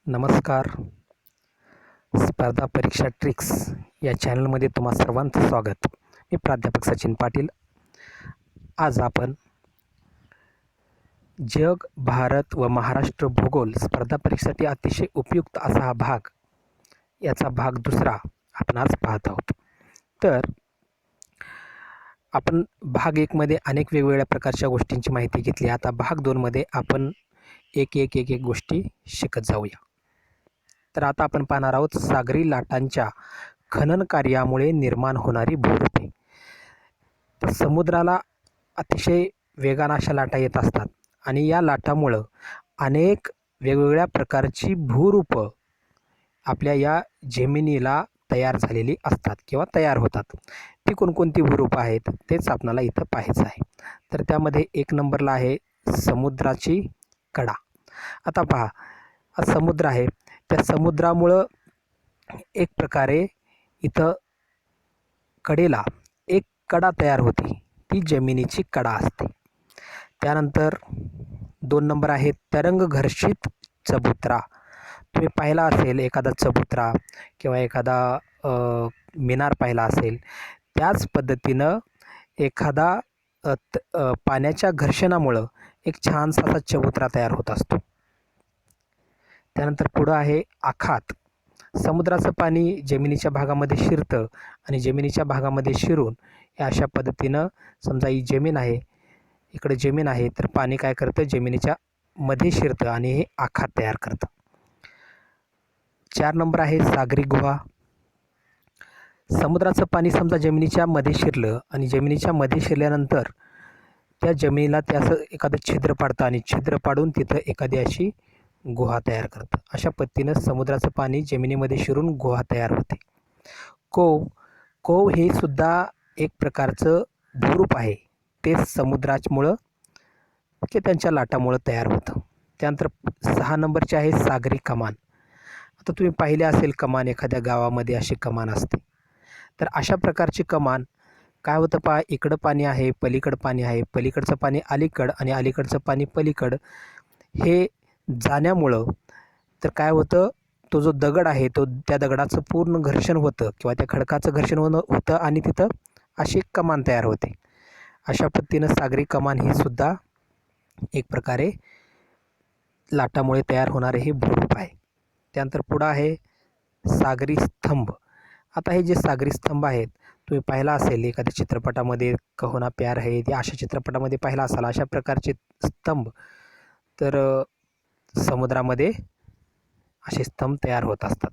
नमस्कार. स्पर्धा परीक्षा ट्रिक्स या चॅनलमध्ये तुम्हा सर्वांचं स्वागत. मी प्राध्यापक सचिन पाटील. आज आपण जग, भारत व महाराष्ट्र भूगोल स्पर्धा परीक्षेसाठी अतिशय उपयुक्त असा हा भाग, याचा भाग दुसरा आपण आज पाहत आहोत. तर आपण भाग 1 मध्ये अनेक वेगवेगळ्या प्रकारच्या गोष्टींची माहिती घेतली. आता भाग 2 मध्ये आपण एक गोष्टी शिकत जाऊया. तर आता आपण पाहणार आहोत सागरी लाटांच्या खनन कार्यामुळे निर्माण होणारी भूरूपे. तर समुद्राला अतिशय वेगाने अशा लाटा येत असतात आणि या लाटामुळं अनेक वेगवेगळ्या प्रकारची भूरूपं आपल्या या जमिनीला तयार झालेली असतात किंवा तयार होतात. ती कोणकोणती भूरूपं आहेत तेच आपल्याला इथं पाहायचं आहे. तर त्यामध्ये 1 नंबरला आहे समुद्राची कडा. आता पहा, हा समुद्र आहे, त्या समुद्रामुळं एक प्रकारे इथं कडेला एक कडा तयार होते, ती जमिनीची कडा असते. त्यानंतर 2 नंबर आहे तरंग घर्षित चबुतरा. तुम्ही पाहिला असेल एखादा चबुतरा किंवा एखादा मिनार पाहिला असेल. त्याच पद्धतीनं एखादा पाण्याच्या घर्षणामुळं एक छानसा असा चबुतरा तयार होत असतो. त्यानंतर पुढं आहे आखात. समुद्राचं पाणी जमिनीच्या भागामध्ये शिरतं आणि जमिनीच्या भागामध्ये शिरून या अशा पद्धतीनं, समजा ही जमीन आहे, इकडे जमीन आहे, तर पाणी काय करतं, जमिनीच्या मध्ये शिरतं आणि हे आखात तयार करतं. 4 नंबर आहे सागरी गुहा. समुद्राचं पाणी समजा जमिनीच्या मध्ये शिरलं आणि जमिनीच्या मध्ये शिरल्यानंतर त्या जमिनीला ते असं एखादं छिद्र पाडतं आणि छिद्र पाडून तिथं एखादी अशी गुहा तयार करतं. अशा पद्धतीनं समुद्राचं पाणी जमिनीमध्ये शिरून गुहा तयार होते. कोव हे सुद्धा एक प्रकारचं भूरूप आहे. ते समुद्रामुळं की त्यांच्या लाटामुळं तयार होतं. त्यानंतर 6 नंबरचे आहे सागरी कमान. आता तुम्ही पाहिले असेल कमान, एखाद्या गावामध्ये अशी कमान असते. तर अशा प्रकारची कमान काय होतं पहा, इकडं पाणी आहे, पलीकडं पाणी आहे, पलीकडचं पाणी अलीकडं आणि अलीकडचं पाणी पलीकडं, हे जाण्यामुळं तर काय होतं, तो जो दगड आहे तो त्या दगडाचं पूर्ण घर्षण होतं किंवा त्या खडकाचं घर्षण होतं आणि तिथं अशी कमान तयार होते. अशा पद्धतीनं सागरी कमान ही सुद्धा एक प्रकारे लाटामुळे तयार होणारे हे भूरूप आहे. त्यानंतर पुढं आहे सागरी स्तंभ. आता हे जे सागरी स्तंभ आहेत, तुम्ही पाहिला असेल एखाद्या चित्रपटामध्ये, कहो ना प्यार है, या अशा चित्रपटामध्ये पाहिला असाल. अशा प्रकारचे स्तंभ तर समुद्रामध्ये असे स्तंभ तयार होत असतात.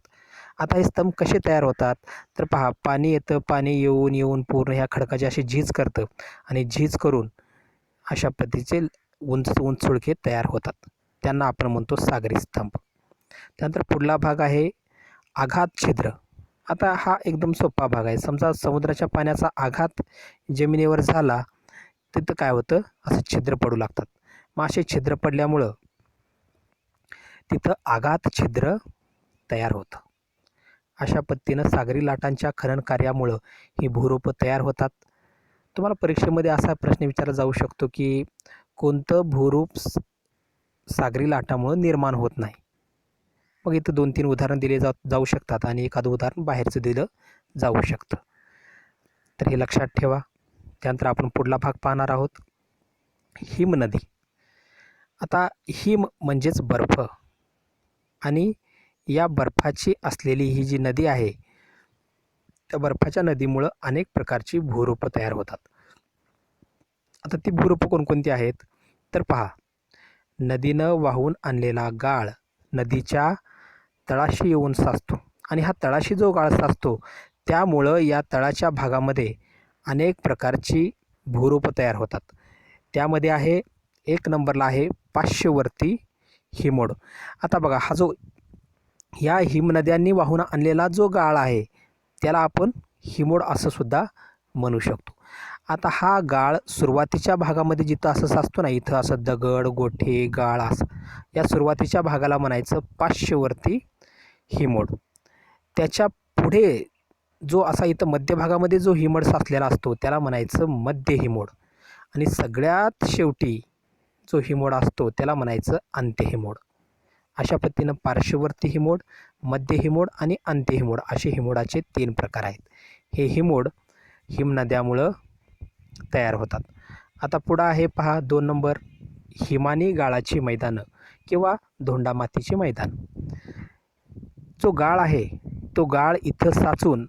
आता हे स्तंभ कसे तयार होतात, तर पहा, पाणी येतं, पाणी येऊन पूर्ण ह्या खडकाची अशी झीज करतं आणि झीज करून अशा पद्धतीचे उंच सुळके तयार होतात. त्यांना आपण म्हणतो सागरी स्तंभ. त्यानंतर पुढला भाग आहे आघात छिद्र. आता हा एकदम सोपा भाग आहे. समजा समुद्राच्या पाण्याचा आघात जमिनीवर झाला, तिथं काय होतं, असं छिद्र पडू लागतात. मग असे छिद्र पडल्यामुळं तिथं आघात छिद्र तयार होतं. अशा पद्धतीनं सागरी लाटांच्या खनन कार्यामुळं ही भूरूपं तयार होतात. तुम्हाला परीक्षेमध्ये असा प्रश्न विचारला जाऊ शकतो की कोणतं भूरूप सागरी लाटामुळं निर्माण होत नाही. मग इथं 2-3 उदाहरण दिले जाऊ शकतात आणि एखादं उदाहरण बाहेरचं दिलं जाऊ शकतं. तर हे लक्षात ठेवा. त्यानंतर आपण पुढला भाग पाहणार आहोत हिमनदी. आता हिम म्हणजेच बर्फ आणि या बर्फाची असलेली ही जी नदी आहे, त्या बर्फाच्या नदीमुळं अनेक प्रकारची भूरूपं तयार होतात. आता ती भूरूपं कोणकोणती आहेत, तर पहा, नदीनं वाहून आणलेला गाळ नदीच्या तळाशी येऊन साचतो आणि हा तळाशी जो गाळ साचतो त्यामुळं या तळाच्या भागामध्ये अनेक प्रकारची भूरूपं तयार होतात. त्यामध्ये आहे 1 नंबरला आहे पार्श्ववर्ती हिमोड. आता बघा, हा जो या हिमनद्यांनी वाहून आणलेला जो गाळ आहे त्याला आपण हिमोड असं सुद्धा म्हणू शकतो. आता हा गाळ सुरुवातीच्या भागामध्ये जिथं असं साचतो ना, इथं असं दगड, गोठे, गाळ असं, या सुरुवातीच्या भागाला म्हणायचं पार्श्ववर्ती हिमोड. त्याच्या पुढे जो असा इथं मध्यभागामध्ये जो हिमोड साचलेला असतो त्याला म्हणायचं मध्य हिमोड आणि सगळ्यात शेवटी जो हिमोड असतो त्याला म्हणायचं अंत्य हिमोड. अशा पद्धतीनं पार्श्ववर्ती हिमोड, मध्य हिमोड आणि अंत्य हिमोड असे हिमोडाचे 3 प्रकार आहेत. हे हिमोड हिमनद्यामुळं तयार होतात. आता पुढं आहे पहा 2 नंबर, हिमानी गाळाची मैदानं किंवा धोंडामातीची मैदान. जो गाळ आहे तो गाळ इथं साचून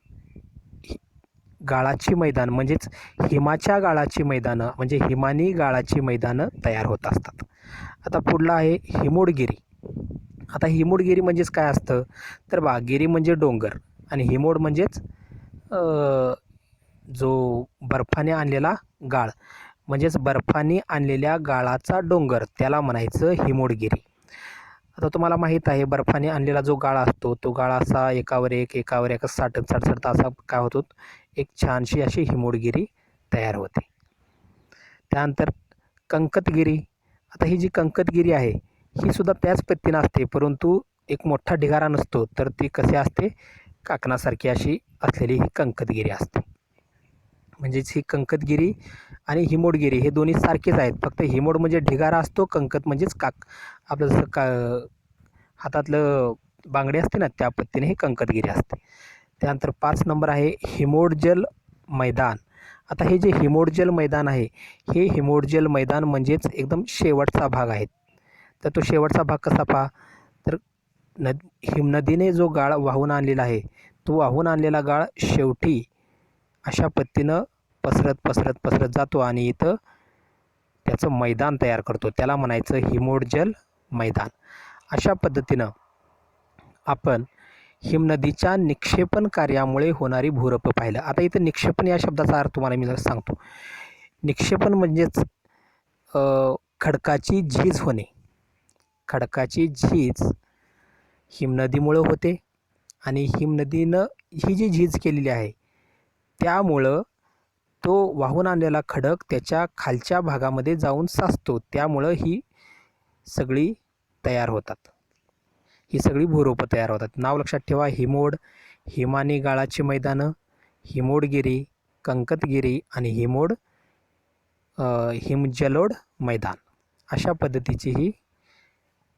गाळाची मैदान म्हणजेच हिमाच्या गाळाची मैदानं म्हणजे हिमानी गाळाची मैदानं तयार होत असतात. आता पुढला आहे हिमोडगिरी. आता हिमोडगिरी म्हणजेच काय असतं तर बा गिरी म्हणजे डोंगर आणि हिमोड म्हणजेच जो बर्फाने आणलेला गाळ म्हणजेच बर्फाने आणलेल्या गाळाचा डोंगर त्याला म्हणायचं हिमोडगिरी. आता तुम्हाला माहीत आहे बर्फाने आणलेला जो गाळा असतो तो गाळा असा एकावर एक साठत असा काय होतो एक छानशी अशी हिमोडगिरी तयार होते. त्यानंतर कंकतगिरी. आता ही जी कंकतगिरी आहे ही सुद्धा त्याच पद्धतीनं असते, परंतु एक मोठा ढिगारा नसतो, तर ती कशी असते काकणासारखी अशी असलेली ही कंकतगिरी असते. म्हणजेच ही कंकतगिरी आणि हिमोडगिरी हे दोन्ही सारखेच आहेत, फक्त हिमोड म्हणजे ढिगारा असतो, कंकत म्हणजेच आपलं जसं हातातलं बांगडी असते ना त्या पद्धतीने ही कंकतगिरी असते. त्यानंतर 5 नंबर आहे हिमोडजल मैदान. आता हे जे हिमोडजल मैदान आहे हे हिमोडजल मैदान म्हणजेच एकदम शेवटचा भाग आहे. तर तो शेवटचा भाग कसा पहा तर हिमनदीने जो गाळ वाहून आणलेला आहे तो वाहून आणलेला गाळ शेवटी अशा पद्धतीनं पसरत जातो आणि इथं त्याचं मैदान तयार करतो, त्याला म्हणायचं हिमोडजल मैदान. अशा पद्धतीनं आपण हिमनदीच्या निक्षेपण कार्यामुळे होणारी भूरप पाहिलं. आता इथं निक्षेपण या शब्दाचा अर्थ तुम्हाला मी सांगतो. निक्षेपण म्हणजेच खडकाची झीज होणे. खडकाची झीज हिमनदीमुळं होते आणि हिमनदीनं ही जी झीज केलेली आहे त्यामुळं तो वाहून आणलेला खडक त्याच्या खालच्या भागामध्ये जाऊन साचतो, त्यामुळं ही सगळी तयार होतात, ही सगळी भूरोपं तयार होतात. नाव लक्षात ठेवा, हिमोड, हिमानी गाळाची मैदानं, हिमोडगिरी, कंकतगिरी आणि हिमजलोढ मैदान अशा पद्धतीची ही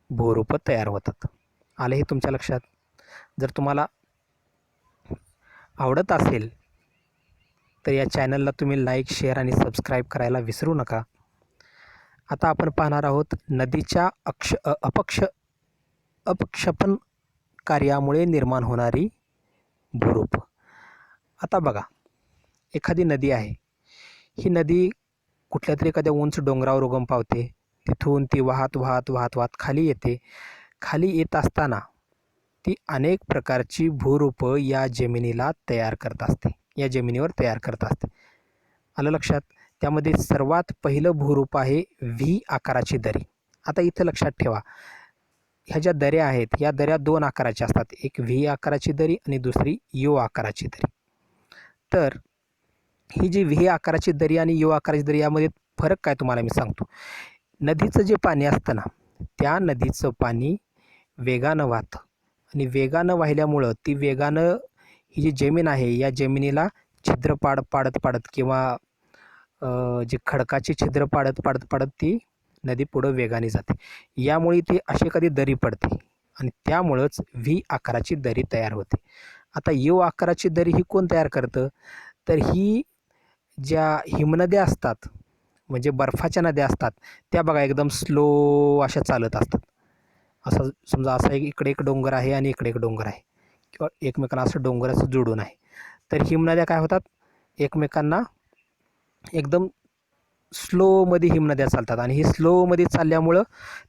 भूरोपं तयार होतात. आले हे तुमच्या लक्षात. जर तुम्हाला आवडत असेल तर या चॅनलला तुम्ही लाईक, शेअर आणि सबस्क्राईब करायला विसरू नका. आता आपण पाहणार आहोत नदीच्या अपक्षपण कार्यामुळे निर्माण होणारी भूरूप. आता बघा, एखादी नदी आहे, ही नदी कुठल्या तरी एखाद्या उंच डोंगरावर उगम पावते, तिथून ती वाहत खाली येते. खाली येत असताना ती अनेक प्रकारची भूरूपं या जमिनीवर तयार करत असते. आलं लक्षात. त्यामध्ये सर्वात पहिलं भूरूप आहे व्ही आकाराची दरी. आता इथं लक्षात ठेवा, ह्या ज्या दऱ्या आहेत या दऱ्या 2 आकाराच्या असतात, एक व्ही आकाराची दरी आणि दुसरी यू आकाराची दरी. तर ही जी व्ही आकाराची दरी आणि यू आकाराची दरी यामध्ये फरक काय तुम्हाला मी सांगतो. नदीचं जे पाणी असतं ना त्या नदीचं पाणी वेगानं वाहतं आणि वेगानं वाहिल्यामुळं ती वेगानं ही जी जमीन आहे या जमिनीला छिद्र पाडत किंवा जे खडकाची छिद्र पाडत ती नदी पुढं वेगाने जाते. यामुळे ती अशी कधी दरी पडते आणि त्यामुळंच व्ही आकाराची दरी तयार होते. आता यू आकाराची दरी ही कोण तयार करतं तर ही ज्या हिमनद्या असतात म्हणजे बर्फाच्या नद्या असतात त्या बघा एकदम स्लो अशा चालत असतात. असं समजा असा इकडे एक डोंगर आहे आणि इकडे एक डोंगर आहे किंवा एकमेकांना असं डोंगराचं जोडून आहे, तर हिमनद्या काय होतात एकमेकांना एकदम स्लोमध्ये हिमनद्या चालतात आणि ही स्लोमध्ये चालल्यामुळं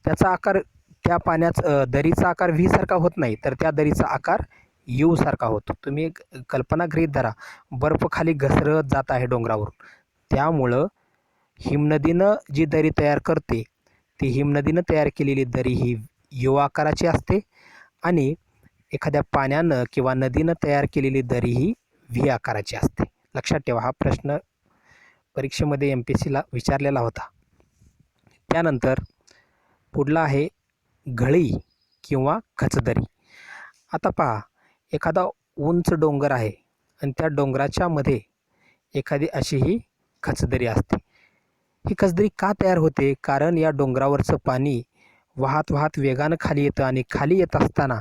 त्याचा आकार त्या दरीचा आकार व्ही सारखा होत नाही, तर त्या दरीचा आकार यू सारखा होतो. तुम्ही एक कल्पना गृहीत धरा, बर्फ खाली घसरत जात आहे डोंगरावरून, त्यामुळं हिमनदीनं जी दरी तयार करते ती हिमनदीनं तयार केलेली दरी ही यू आकाराची असते आणि एखाद्या पाण्यानं किंवा नदीनं तयार केलेली दरी ही व्ही आकाराची असते. लक्षात ठेवा, हा प्रश्न परीक्षेमध्ये MPSCला विचारलेला होता. त्यानंतर पुढला आहे घळी किंवा खचदरी. आता पहा, एखादा उंच डोंगर आहे आणि त्या डोंगराच्या मध्ये एखादी अशी ही खचदरी असते. ही खचदरी का तयार होते कारण या डोंगरावरचं पाणी वाहत वाहत वेगानं खाली येतं आणि खाली येत असताना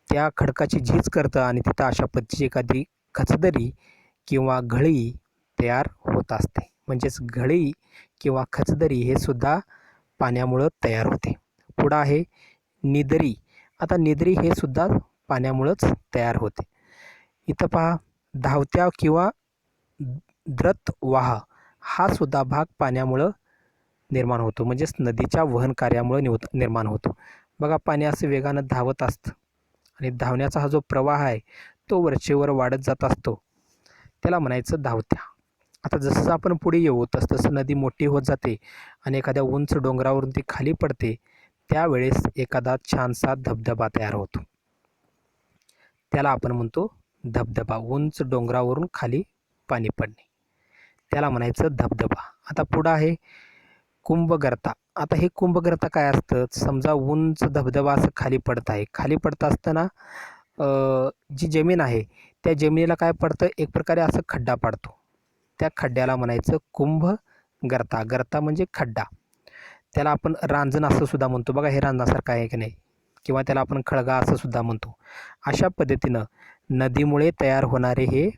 त्या खडकाची झीज करतं आणि तिथं अशा पद्धतीची एखादी खचदरी किंवा घळी तयार होत असते. म्हणजेच घळी किंवा खचदरी हे सुद्धा पाण्यामुळं तयार होते. पुढं आहे निदरी. आता निदरी हे सुद्धा पाण्यामुळंच तयार होते. इथं पहा धावत्या किंवा द्रत वाह हा सुद्धा भाग पाण्यामुळं निर्माण होतो. म्हणजेच नदीच्या वहन कार्यामुळं निर्माण होतो. बघा पाणी असं वेगानं धावत असतं आणि धावण्याचा हा जो प्रवाह आहे तो वरचेवर वाढत जात असतो. त्याला म्हणायचं धावत्या. आता जसं आपण पुढे येऊ तसतसं नदी मोठी होत जाते आणि एखाद्या उंच डोंगरावरून ती खाली पडते. त्यावेळेस एखादा छानसा धबधबा तयार होतो. त्याला आपण म्हणतो धबधबा. उंच डोंगरावरून खाली पाणी पडणे त्याला म्हणायचं धबधबा. आता पुढं आहे कुंभगर्ता. आता हे कुंभगर्ता काय असतं, समजा उंच धबधबा असं खाली पडत आहे. खाली पडत असताना जी जमीन आहे त्या जमिनीला काय पडतं, एक प्रकारे असं खड्डा पाडतो. त्या खड्ड्याला म्हणायचं कुंभगर्ता. गर्ता म्हणजे खड्डा. त्याला आपण रांजण असं सुद्धा म्हणतो. बघा हे रांजणासारखं आहे की नाही, किंवा त्याला आपण खळगा असं सुद्धा म्हणतो. अशा पद्धतीनं नदीमुळे तयार होणारे हे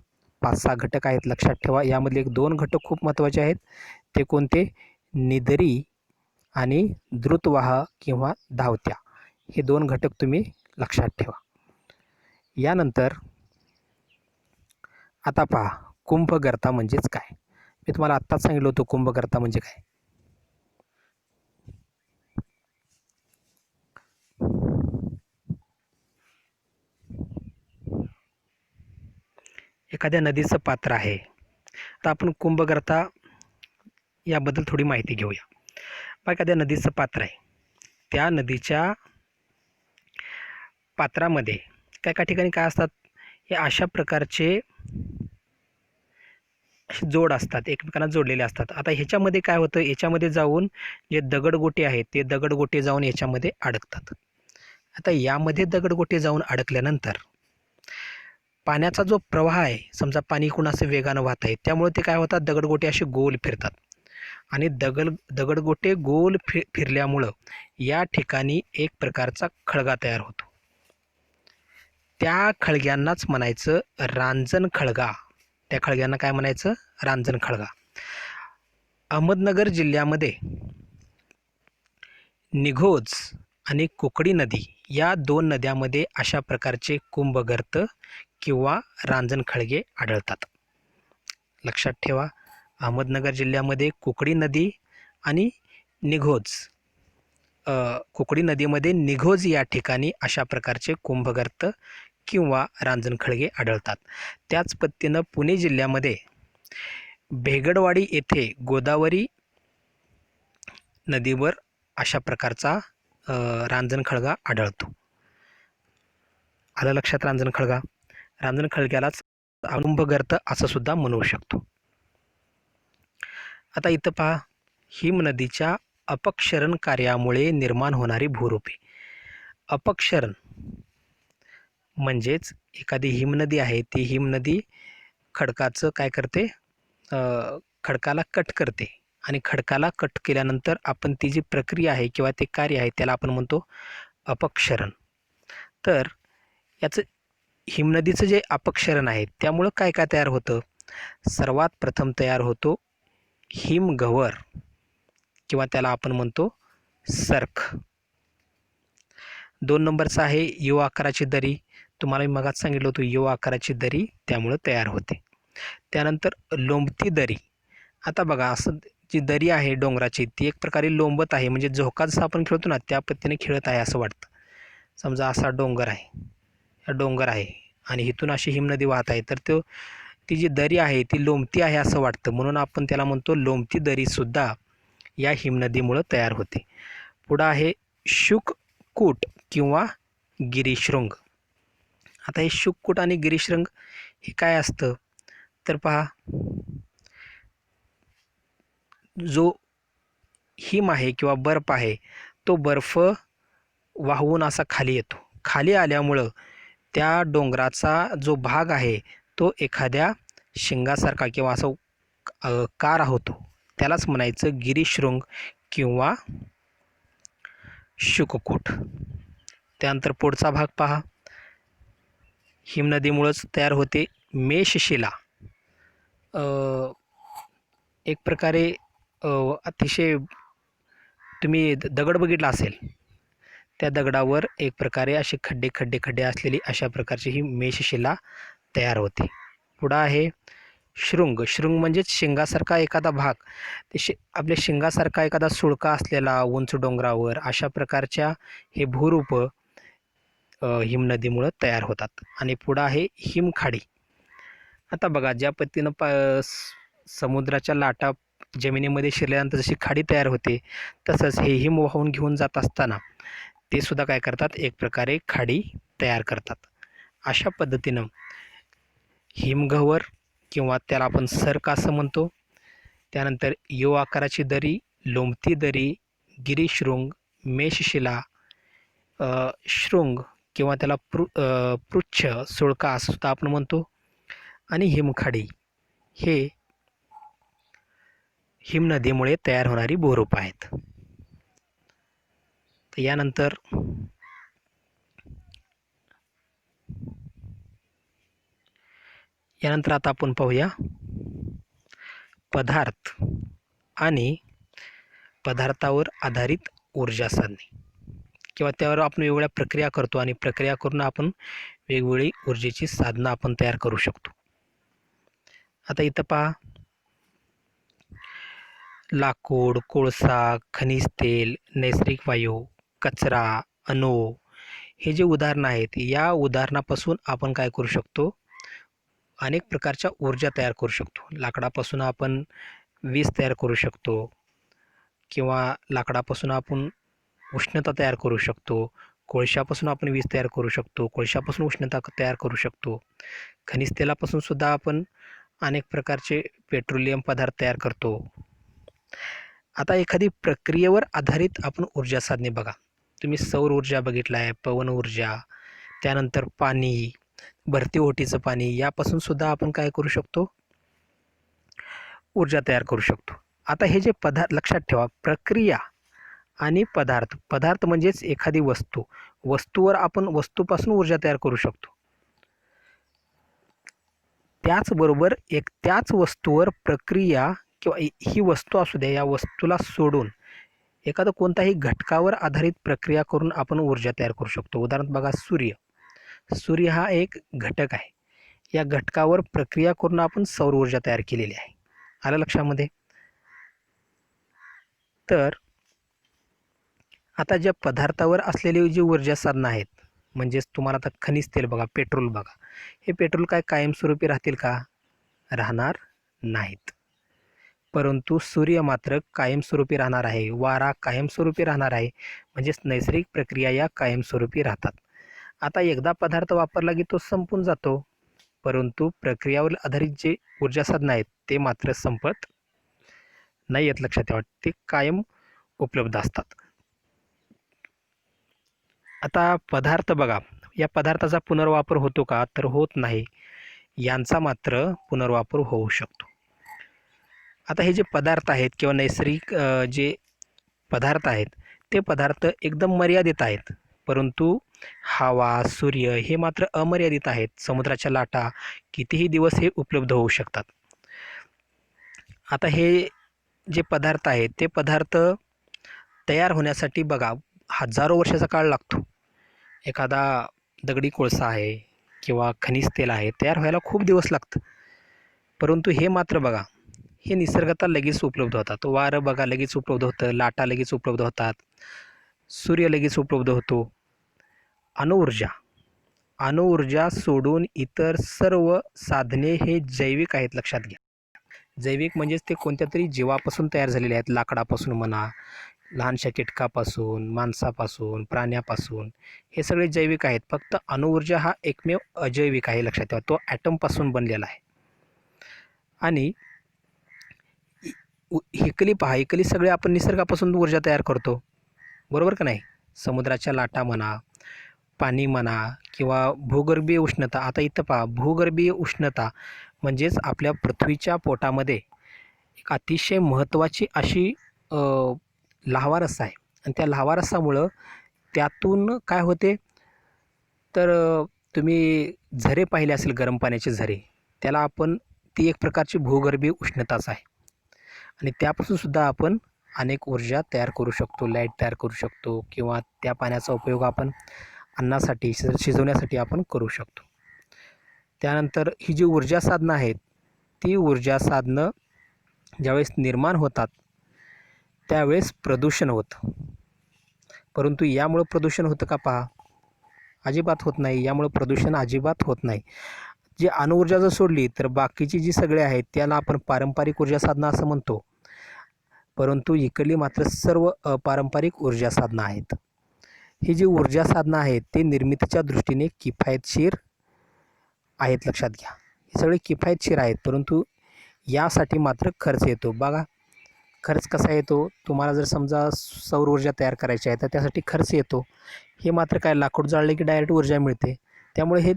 5-6 घटक आहेत. लक्षात ठेवा. यामधले एक 2 घटक खूप महत्त्वाचे आहेत. ते कोणते? निदरी आणि द्रुतवाह किंवा धावत्या. हे 2 घटक तुम्ही लक्षात ठेवा. यानंतर आता पहा कुंभगर्ता म्हणजेच काय. मी तुम्हाला आत्ताच सांगितलं होतं कुंभगर्ता म्हणजे काय. एखाद्या नदीचं पात्र आहे. तर आपण कुंभगर्ता याबद्दल थोडी माहिती घेऊया. बघा एखाद्या नदीचं पात्र आहे. त्या नदीच्या पात्रामध्ये काही ठिकाणी काय असतात, हे अशा प्रकारचे जोड असतात, एकमेकांना जोडलेले असतात. आता ह्याच्यामध्ये काय होतं, याच्यामध्ये जाऊन जे दगडगोटे आहेत ते दगडगोटे जाऊन याच्यामध्ये अडकतात. आता यामध्ये दगडगोटे जाऊन अडकल्यानंतर पाण्याचा जो प्रवाह आहे, समजा पाणी इकडून असं वेगानं वाहत आहे, त्यामुळे ते काय होतात, दगडगोटे असे गोल फिरतात आणि दगडगोटे गोल फिरल्यामुळं या ठिकाणी एक प्रकारचा खळगा तयार होतो. त्या खळग्यांनाच म्हणायचं रांजण खळगा. त्या खळग्यांना काय म्हणायचं? रांजण खळगा. अहमदनगर जिल्ह्यामध्ये निघोज आणि कुकडी नदी या 2 नद्यांमध्ये अशा प्रकारचे कुंभगर्त किंवा रांजण खळगे आढळतात. लक्षात ठेवा. अहमदनगर जिल्ह्यामध्ये कुकडी नदी आणि निघोज, कुकडी नदीमध्ये निघोज या ठिकाणी अशा प्रकारचे कुंभगर्त किंवा रांजण खळगे आढळतात. त्याच पद्धतीनं पुणे जिल्ह्यामध्ये भेगडवाडी येथे गोदावरी नदीवर अशा प्रकारचा रांजण खळगा आढळतो. आलं लक्षात? रांजण खळगा. रांजण खळग्यालाच कुंभगर्त असं सुद्धा म्हणू शकतो. आता इथं पहा हिमनदीच्या अपक्षरण कार्यामुळे निर्माण होणारी भूरूपे. अपक्षरण म्हणजेच एखादी हिमनदी आहे, ती हिमनदी खडकाचं काय करते, खडकाला कट करते आणि खडकाला कट केल्यानंतर आपण ती जी प्रक्रिया आहे किंवा ते कार्य आहे त्याला आपण म्हणतो अपक्षरण. तर याचं हिमनदीचं जे अपक्षरण आहे त्यामुळं काय काय तयार होतं, सर्वात प्रथम तयार होतो हिमगव्हर किंवा त्याला आपण म्हणतो सर्ख. 2 नंबरचा आहे यू आकाराची दरी. तुम्हाला मी मगाच सांगितलं होतं यू आकाराची दरी त्यामुळं तयार होते. त्यानंतर लोंबती दरी. आता बघा असं जी दरी आहे डोंगराची ती एक प्रकारे लोंबत आहे, म्हणजे झोका जसा आपण खेळतो ना त्या पद्धतीने खेळत आहे असं वाटतं. समजा असा डोंगर आहे, हा डोंगर आहे आणि इथून अशी हिमनदी वाहत आहे, तर ती जी दरी आहे ती लोंबती आहे असं वाटतं, म्हणून आपण त्याला म्हणतो लोंबती दरीसुद्धा या हिमनदीमुळं तयार होते. पुढं आहे शुककूट किंवा गिरीशृंग. आता हे शुककूट आणि गिरीशृंग हे काय असतं, तर पहा जो हिम आहे किंवा बर्फ आहे तो बर्फ वाहून असा खाली येतो. खाली आल्यामुळं त्या डोंगराचा जो भाग आहे तो एखाद्या शिंगासारखा किंवा असं कार होतो. त्यालाच म्हणायचं गिरीशृंग किंवा शुककूट. त्यानंतर पुढचा भाग पहा, हिमनदीमुळंच तयार होते मेषशिला. एक प्रकारे अतिशय तुम्ही दगड बघितला असेल, त्या दगडावर एक प्रकारे असे खड्डे खड्डे खड्डे असलेली अशा प्रकारची ही मेषशिला तयार होते. पुढं आहे शृंग. शृंग म्हणजेच शिंगासारखा एखादा भाग, ते आपल्या शिंगासारखा एखादा सुळका असलेला उंच डोंगरावर अशा प्रकारच्या हे भूरूप हिमनदीमुळं तयार होतात. आणि पुढं आहे हिमखाडी. आता बघा, ज्या पद्धतीनं समुद्राच्या लाटा जमिनीमध्ये शिरल्यानंतर जशी खाडी तयार होते, तसंच हे हिम वाहून घेऊन जात असताना ते सुद्धा काय करतात, एक प्रकारे खाडी तयार करतात. अशा पद्धतीनं हिमगहवर किंवा त्याला आपण सर्क असं म्हणतो. त्यानंतर यो आकाराची दरी, लोंबती दरी, गिरीशृंग, मेषशिला, शृंग किंवा त्याला पृच्छ सुळका असं सुद्धा आपण म्हणतो, आणि हिमखाडी हे हिमनदीमुळे तयार होणारी भूरूप आहेत. तर यानंतर आता आपण पाहूया पदार्थ आणि पदार्थावर आधारित ऊर्जा साधने, किंवा त्यावर आपण वेगवेगळ्या प्रक्रिया करतो आणि प्रक्रिया करून आपण वेगवेगळी ऊर्जेची साधनं आपण तयार करू शकतो. आता इथं पहा, लाकूड, कोळसा, खनिज तेल, नैसर्गिक वायू, कचरा, अणू हे जे उदाहरणं आहेत, या उदाहरणापासून आपण काय करू शकतो, अनेक प्रकारच्या ऊर्जा तयार करू शकतो. लाकडापासून आपण वीज तयार करू शकतो, किंवा लाकडापासून आपण उष्णता तयार करू शकतो. कोळशापासून आपण वीज तयार करू शकतो, कोळशापासून उष्णता तयार करू शकतो. खनिज तेलापासून सुद्धा आपण अनेक प्रकारचे पेट्रोलियम पदार्थ तयार करतो. आता एखादी प्रक्रियेवर आधारित आपण ऊर्जा साधने बघा, तुम्ही सौर ऊर्जा बघितला आहे, पवन ऊर्जा, त्यानंतर पाणी, भरती ओहोटीचं पाणी, यापासून सुद्धा आपण काय करू शकतो, ऊर्जा तयार करू शकतो. आता हे जे पदार्थ लक्षात ठेवा, प्रक्रिया आणि पदार्थ. पदार्थ म्हणजेच एखादी वस्तू, वस्तूवर आपण वस्तूपासून ऊर्जा तयार करू शकतो. त्याचबरोबर त्याच वस्तूवर प्रक्रिया किंवा ही वस्तू असू द्या, या वस्तूला सोडून एखादं कोणत्याही घटकावर आधारित प्रक्रिया करून आपण ऊर्जा तयार करू शकतो. उदाहरण बघा, सूर्य हा एक घटक आहे. या घटकावर प्रक्रिया करून आपण सौर ऊर्जा तयार केलेली आहे. आलं लक्षामध्ये? तर आता ज्या पदार्थावर असलेली जी ऊर्जा साधनं आहेत, म्हणजेच तुम्हाला आता खनिज तेल बघा, पेट्रोल बघा, हे पेट्रोल काय कायमस्वरूपी राहतील का? राहणार नाहीत. परंतु सूर्य मात्र कायमस्वरूपी राहणार आहे, वारा कायमस्वरूपी राहणार आहे, म्हणजेच नैसर्गिक प्रक्रिया या कायमस्वरूपी राहतात. आता एकदा पदार्थ वापरला की तो संपून जातो, परंतु प्रक्रियावर आधारित जे ऊर्जा साधनं आहेत ते मात्र संपत नाही आहेत. लक्षात ठेवा, ते कायम उपलब्ध असतात. आता पदार्थ बघा, या पदार्थाचा पुनर्वापर होतो का? तर होत नाही. यांचा मात्र पुनर्वापर होऊ शकतो. आता हे जे पदार्थ आहेत किंवा नैसर्गिक जे पदार्थ आहेत, ते पदार्थ एकदम मर्यादित आहेत, परंतु हवा, सूर्य हे मात्र अमर्यादित आहेत. समुद्राच्या लाटा कितीही दिवस हे उपलब्ध होऊ शकतात. आता हे जे पदार्थ आहेत, ते पदार्थ तयार होण्यासाठी बघा हजारो वर्षाचा काळ लागतो. एखादा दगडी कोळसा आहे किंवा खनिज तेल आहे, तयार व्हायला खूप दिवस लागतं. परंतु हे मात्र बघा, हे निसर्गात लगेच उपलब्ध होतात. वारं बघा लगेच उपलब्ध होतं, लाटा लगेच उपलब्ध होतात, सूर्य लगेच उपलब्ध होतो. अणुऊर्जा सोडून इतर सर्व साधने हे जैविक आहेत. लक्षात घ्या, जैविक म्हणजेच ते कोणत्या तरी जीवापासून तयार झालेले आहेत. लाकडापासून म्हणा, लहानशा कीटकापासून, माणसापासून, प्राण्यापासून, हे सगळे जैविक आहेत. फक्त अणुऊर्जा हा एकमेव अजैविक आहे. लक्षात ठेवा, तो ॲटमपासून बनलेला आहे. आणि इकली पहा, इकली सगळे आपण निसर्गापासून ऊर्जा तयार करतो, बरोबर का नाही? समुद्राच्या लाटा म्हणा, पाणी म्हणा, किंवा भूगर्भीय उष्णता. आता इथं पहा, भूगर्भीय उष्णता म्हणजेच आपल्या पृथ्वीच्या पोटामध्ये एक अतिशय महत्त्वाची अशी लाव्हा रस आहे. आणि त्या लावारसामुळं त्यातून काय होते तर तुम्ही झरे पाहिले असेल गरम पाण्याचे झरे, त्याला आपण ती एक प्रकारची भूगर्भीय उष्णताच आहे आणि त्यापासून सुद्धा आपण अनेक ऊर्जा तयार करू शकतो, लाईट तयार करू शकतो किंवा त्या पाण्याचा उपयोग आपण अन्नासाठी शिजवण्यासाठी आपण करू शकतो. त्यानंतर ही जी ऊर्जा साधनं आहेत, ती ऊर्जा साधनं ज्यावेळेस निर्माण होतात त्यावेळेस प्रदूषण होतं. परंतु यामुळं प्रदूषण होतं का पहा? अजिबात होत नाही. यामुळं प्रदूषण अजिबात होत नाही. जी अणुऊर्जा जर सोडली तर बाकीची जी सगळे आहेत त्याला आपण पारंपरिक ऊर्जा साधनं असं म्हणतो. परंतु इकडली मात्र सर्व अपारंपरिक ऊर्जा साधनं आहेत. ही जी ऊर्जा साधनं आहेत ते निर्मितीच्या दृष्टीने किफायतशीर आहेत, लक्षात घ्या. हे सगळे किफायतशीर आहेत, परंतु यासाठी मात्र खर्च येतो. बघा खर्च कसा येतो, तुम्हाला जर समजा सौर ऊर्जा तयार करायची आहे तर त्यासाठी खर्च येतो. हे मात्र काय लाकूड जाळले की डायरेक्ट ऊर्जा मिळते. त्यामुळे हे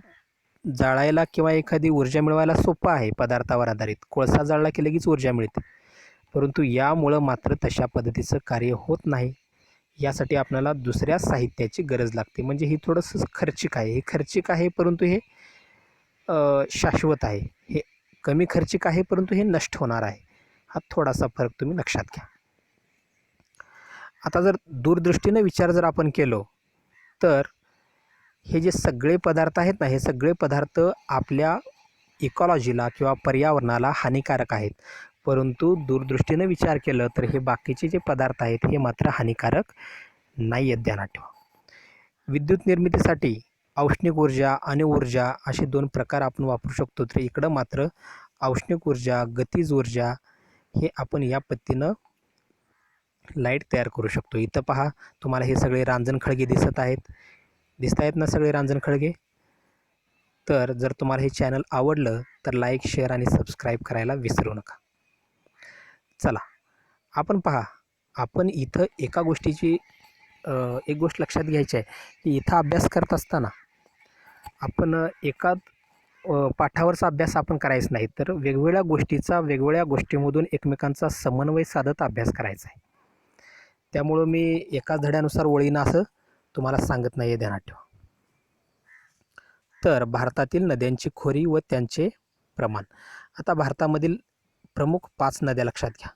जाळायला किंवा एखादी ऊर्जा मिळवायला सोपं आहे पदार्थावर आधारित. कोळसा जाळला की लगेच ऊर्जा मिळते. परंतु यामुळं मात्र तशा पद्धतीचं कार्य होत नाही. यासाठी आपल्याला दुसऱ्या साहित्याची गरज लागते. म्हणजे ही थोडंसं खर्चिक आहे. हे खर्चिक आहे परंतु हे शाश्वत आहे. हे कमी खर्चिक आहे परंतु हे नष्ट होणार आहे. हा थोडासा फरक तुम्ही लक्षात घ्या. आता जर दूरदृष्टीनं विचार जर आपण केलो तर हे जे सगळे पदार्थ आहेत ना, हे सगळे पदार्थ आपल्या इकॉलॉजीला किंवा पर्यावरणाला हानिकारक आहेत. परंतु दूरदृष्टीनं विचार केलं तर हे बाकीचे जे पदार्थ आहेत हे मात्र हानिकारक नाही आहेत, ध्यानात ठेवा. विद्युत निर्मितीसाठी औष्णिक ऊर्जा आणि ऊर्जा असे 2 प्रकार आपण वापरू शकतो. तर इकडं मात्र औष्णिक ऊर्जा, गतिज ऊर्जा हे आपण या पद्धतीनं लाईट तयार करू शकतो. इथं पहा तुम्हाला हे सगळे रांजण खळगे दिसत आहेत ना सगळे रांजण खळगे. तर जर तुम्हाला हे चॅनल आवडलं तर लाईक, शेअर आणि सबस्क्राईब करायला विसरू नका. चला आपण पहा, आपण इथं एका गोष्टीची एक गोष्ट लक्षात घ्यायची आहे की इथं अभ्यास करत असताना आपण एका पाठावरचा अभ्यास आपण करायचा नाही, तर वेगवेगळ्या गोष्टीमधून एकमेकांचा समन्वय साधत अभ्यास करायचा आहे. त्यामुळं मी एका धड्यानुसार वळीनं असं तुम्हाला सांगत नाही आहे, ध्यानात ठेवा. तर भारतातील नद्यांची खोरी व त्यांचे प्रमाण. आता भारतामधील प्रमुख 5 नद्या लक्षात घ्या.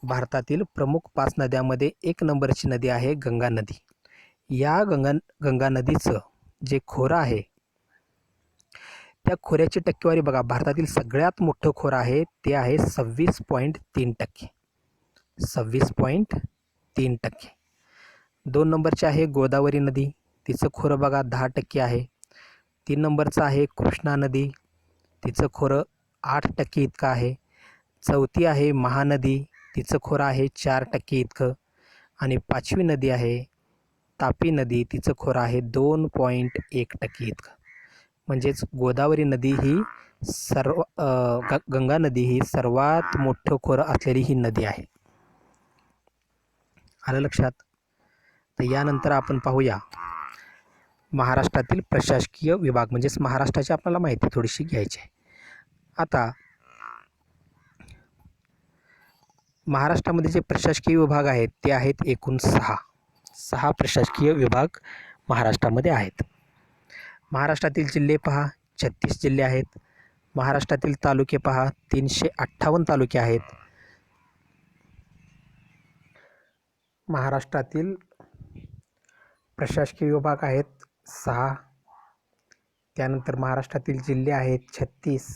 भारतातील प्रमुख 5 नद्यामध्ये 1 नंबरची नदी आहे गंगा नदी. या गंगा नदीचं जे खोरं आहे त्या खोऱ्याची टक्केवारी बघा. भारतातील सगळ्यात मोठं खोरं आहे ते आहे 26.3%. 26.3%. 2 नंबरचे आहे गोदावरी नदी. तिचं खोरं बघा 10% आहे. 3 नंबरचं आहे कृष्णा नदी. तिचं खोरं 8% इतकं आहे. चौथी आहे महानदी. तिचं खोरं आहे 4% इतकं. आणि 5वी नदी आहे तापी नदी. तिचं खोरं आहे 2.1% इतकं. म्हणजेच गोदावरी नदी ही गंगा नदी ही सर्वात मोठं खोरं असलेली ही नदी आहे. आलं लक्षात? तर यानंतर आपण पाहूया महाराष्ट्रातील प्रशासकीय विभाग, म्हणजेच महाराष्ट्राची आपल्याला माहिती थोडीशी घ्यायची आहे. आता महाराष्ट्रामध्ये जे प्रशासकीय विभाग आहेत ते आहेत एकूण 6 प्रशासकीय विभाग महाराष्ट्रामध्ये आहेत. महाराष्ट्रातील जिल्हे पहा 36 जिल्हे आहेत. महाराष्ट्रातील तालुके पहा 358 तालुके आहेत. महाराष्ट्रातील प्रशासकीय विभाग आहेत 6. त्यानंतर महाराष्ट्रातील जिल्हे आहेत 36.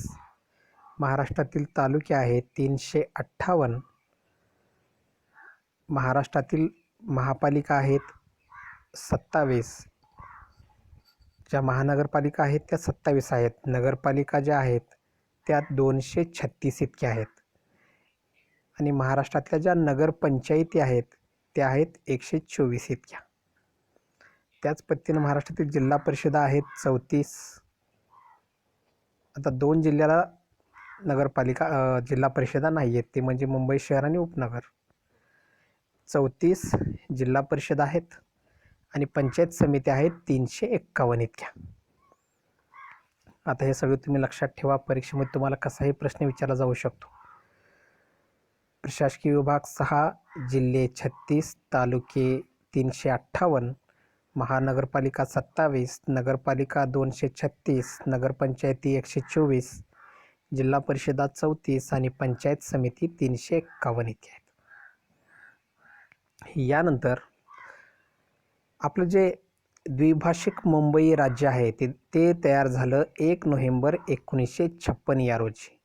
महाराष्ट्रातील तालुके आहेत 358. महाराष्ट्रातील महापालिका आहेत 27. ज्या महानगरपालिका आहेत त्या 27 आहेत. नगरपालिका ज्या आहेत त्या 236 इतक्या आहेत. आणि महाराष्ट्रातल्या ज्या नगरपंचायती आहेत त्या आहेत 124 इतक्या. त्याच पद्धतीनं महाराष्ट्रातील जिल्हा परिषदा आहेत 34. आता 2 जिल्ह्याला जिल्हा परिषदा नाही आहेत, ते म्हणजे मुंबई शहर आणि उपनगर. 34 जिल्हा परिषद आहेत आणि पंचायत समिती आहेत 351 इतक्या. आता हे सगळं तुम्ही लक्षात ठेवा. परीक्षेमध्ये तुम्हाला कसाही प्रश्न विचारला जाऊ शकतो. प्रशासकीय विभाग 6, जिल्हे 36, तालुके 358, महानगरपालिका 27, नगरपालिका 236, नगरपंचायती 124, जिल्हा परिषदा 34 आणि पंचायत समिती 351 इतके आहेत. यानंतर आपलं जे द्विभाषिक मुंबई राज्य आहे ते तयार झालं 1 नोव्हेंबर 1956 या रोजी.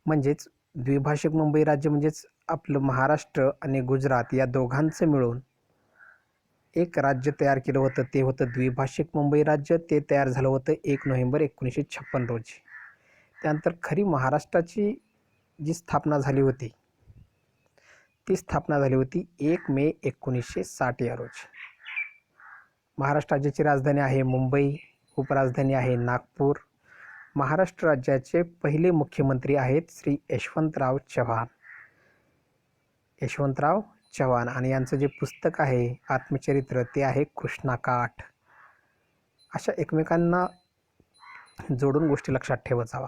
म्हणजेच द्विभाषिक मुंबई राज्य म्हणजेच आपलं महाराष्ट्र आणि गुजरात या दोघांचं मिळून एक राज्य तयार केलं होतं, ते होतं द्विभाषिक मुंबई राज्य. ते तयार झालं होतं 1 नोव्हेंबर 1956 रोजी. त्यानंतर खरी महाराष्ट्राची जी स्थापना झाली होती ती स्थापना झाली होती 1 मे 1960 या रोजी. महाराष्ट्र राज्याची राजधानी आहे मुंबई, उपराजधानी आहे नागपूर. महाराष्ट्र राज्याचे पहिले मुख्यमंत्री आहेत श्री यशवंतराव चव्हाण. यशवंतराव चव्हाण आणि यांचं जे पुस्तक आहे आत्मचरित्र ते आहे कृष्णाकाठ. अशा एकमेकांना जोडून गोष्टी लक्षात ठेवत जावा.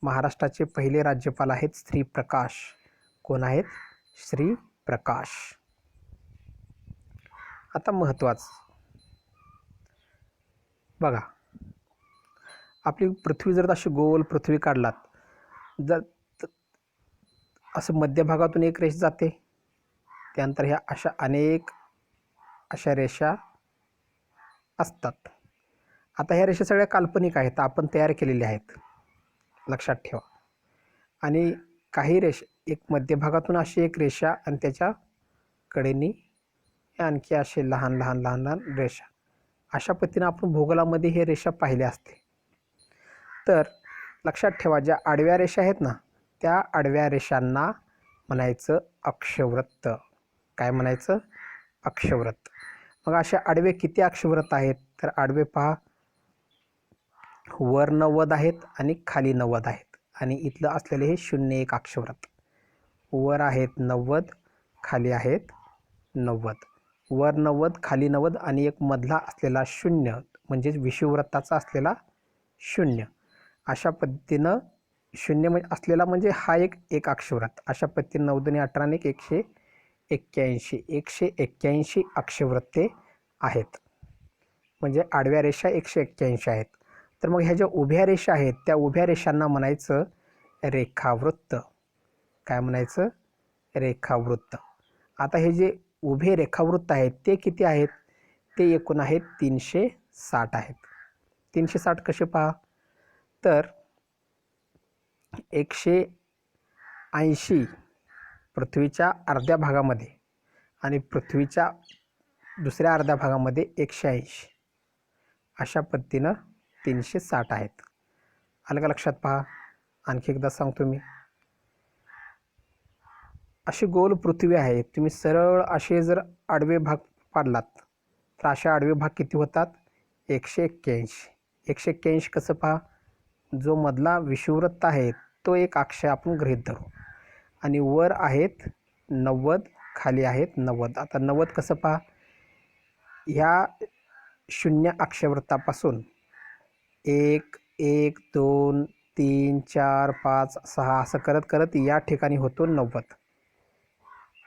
महाराष्ट्राचे पहिले राज्यपाल आहेत श्री प्रकाश. कोण आहेत? श्री प्रकाश. आता महत्त्वाचं बघा, आपली पृथ्वी जर अशी गोल पृथ्वी काढलात, जर असं मध्यभागातून एक रेष जाते, त्यानंतर ह्या अशा अनेक अशा रेषा असतात. आता ह्या रेषा सगळ्या काल्पनिक आहेत, आपण तयार केलेल्या आहेत, लक्षात ठेवा. आणि काही रेषा एक मध्यभागातून अशी एक रेषा आणि त्याच्या कडेनी आणखी असे लहान लहान लहान लहान रेषा, अशा पद्धतीने आपण भूगोलामध्ये हे रेषा पाहिल्या असते. तर लक्षात ठेवा, ज्या आडव्या रेषा आहेत ना, त्या आडव्या रेषांना म्हणायचं अक्षवृत्त. काय म्हणायचं? अक्षवृत्त. मग अशा आडवे किती अक्षवृत्त आहेत? तर आडवे पहा, वर 90 आहेत आणि खाली 90 आहेत. आणि इथलं असलेले हे 0-1 अक्षवृत्त. वर आहेत 90, खाली आहेत 90. वर 90, खाली 90 आणि एक मधला असलेला 0 म्हणजेच विषुववृत्ताचा असलेला 0. अशा पद्धतीनं 0 म्हणजे असलेला म्हणजे हा एक अक्षवृत्त. अशा पद्धतीने 9 आणि 18 आणि 181 अक्षवृत्ते आहेत. म्हणजे आडव्या रेषा 181 आहेत. तर मग ह्या ज्या उभ्या रेषा आहेत त्या उभ्या रेषांना म्हणायचं रेखावृत्त. काय म्हणायचं? रेखावृत्त. आता हे जे उभे रेखावृत्त आहेत ते किती आहेत? ते एकूण आहेत 360 आहेत. 360 कसे पहा? तर 180 पृथ्वीच्या अर्ध्या भागामध्ये आणि पृथ्वीच्या दुसऱ्या अर्ध्या भागामध्ये 180, अशा पद्धतीनं 360 आहेत. आलं का लक्षात? पहा, आणखी एकदा सांगतो मी. अशी गोल पृथ्वी आहे, तुम्ही सरळ असे जर आडवे भाग पाडलात तर असे आडवे भाग किती होतात? 181. 181 कसं पहा? जो मधला विषुववृत्त आहे तो एक अक्ष आपण गृहीत धरू आणि वर आहेत 90, खाली आहेत 90. आता 90 कसं पहा? ह्या 0 अक्षवृत्तापासून 1, 1, 2, 3, 4, 5, 6 असं करत करत या ठिकाणी होतो 90.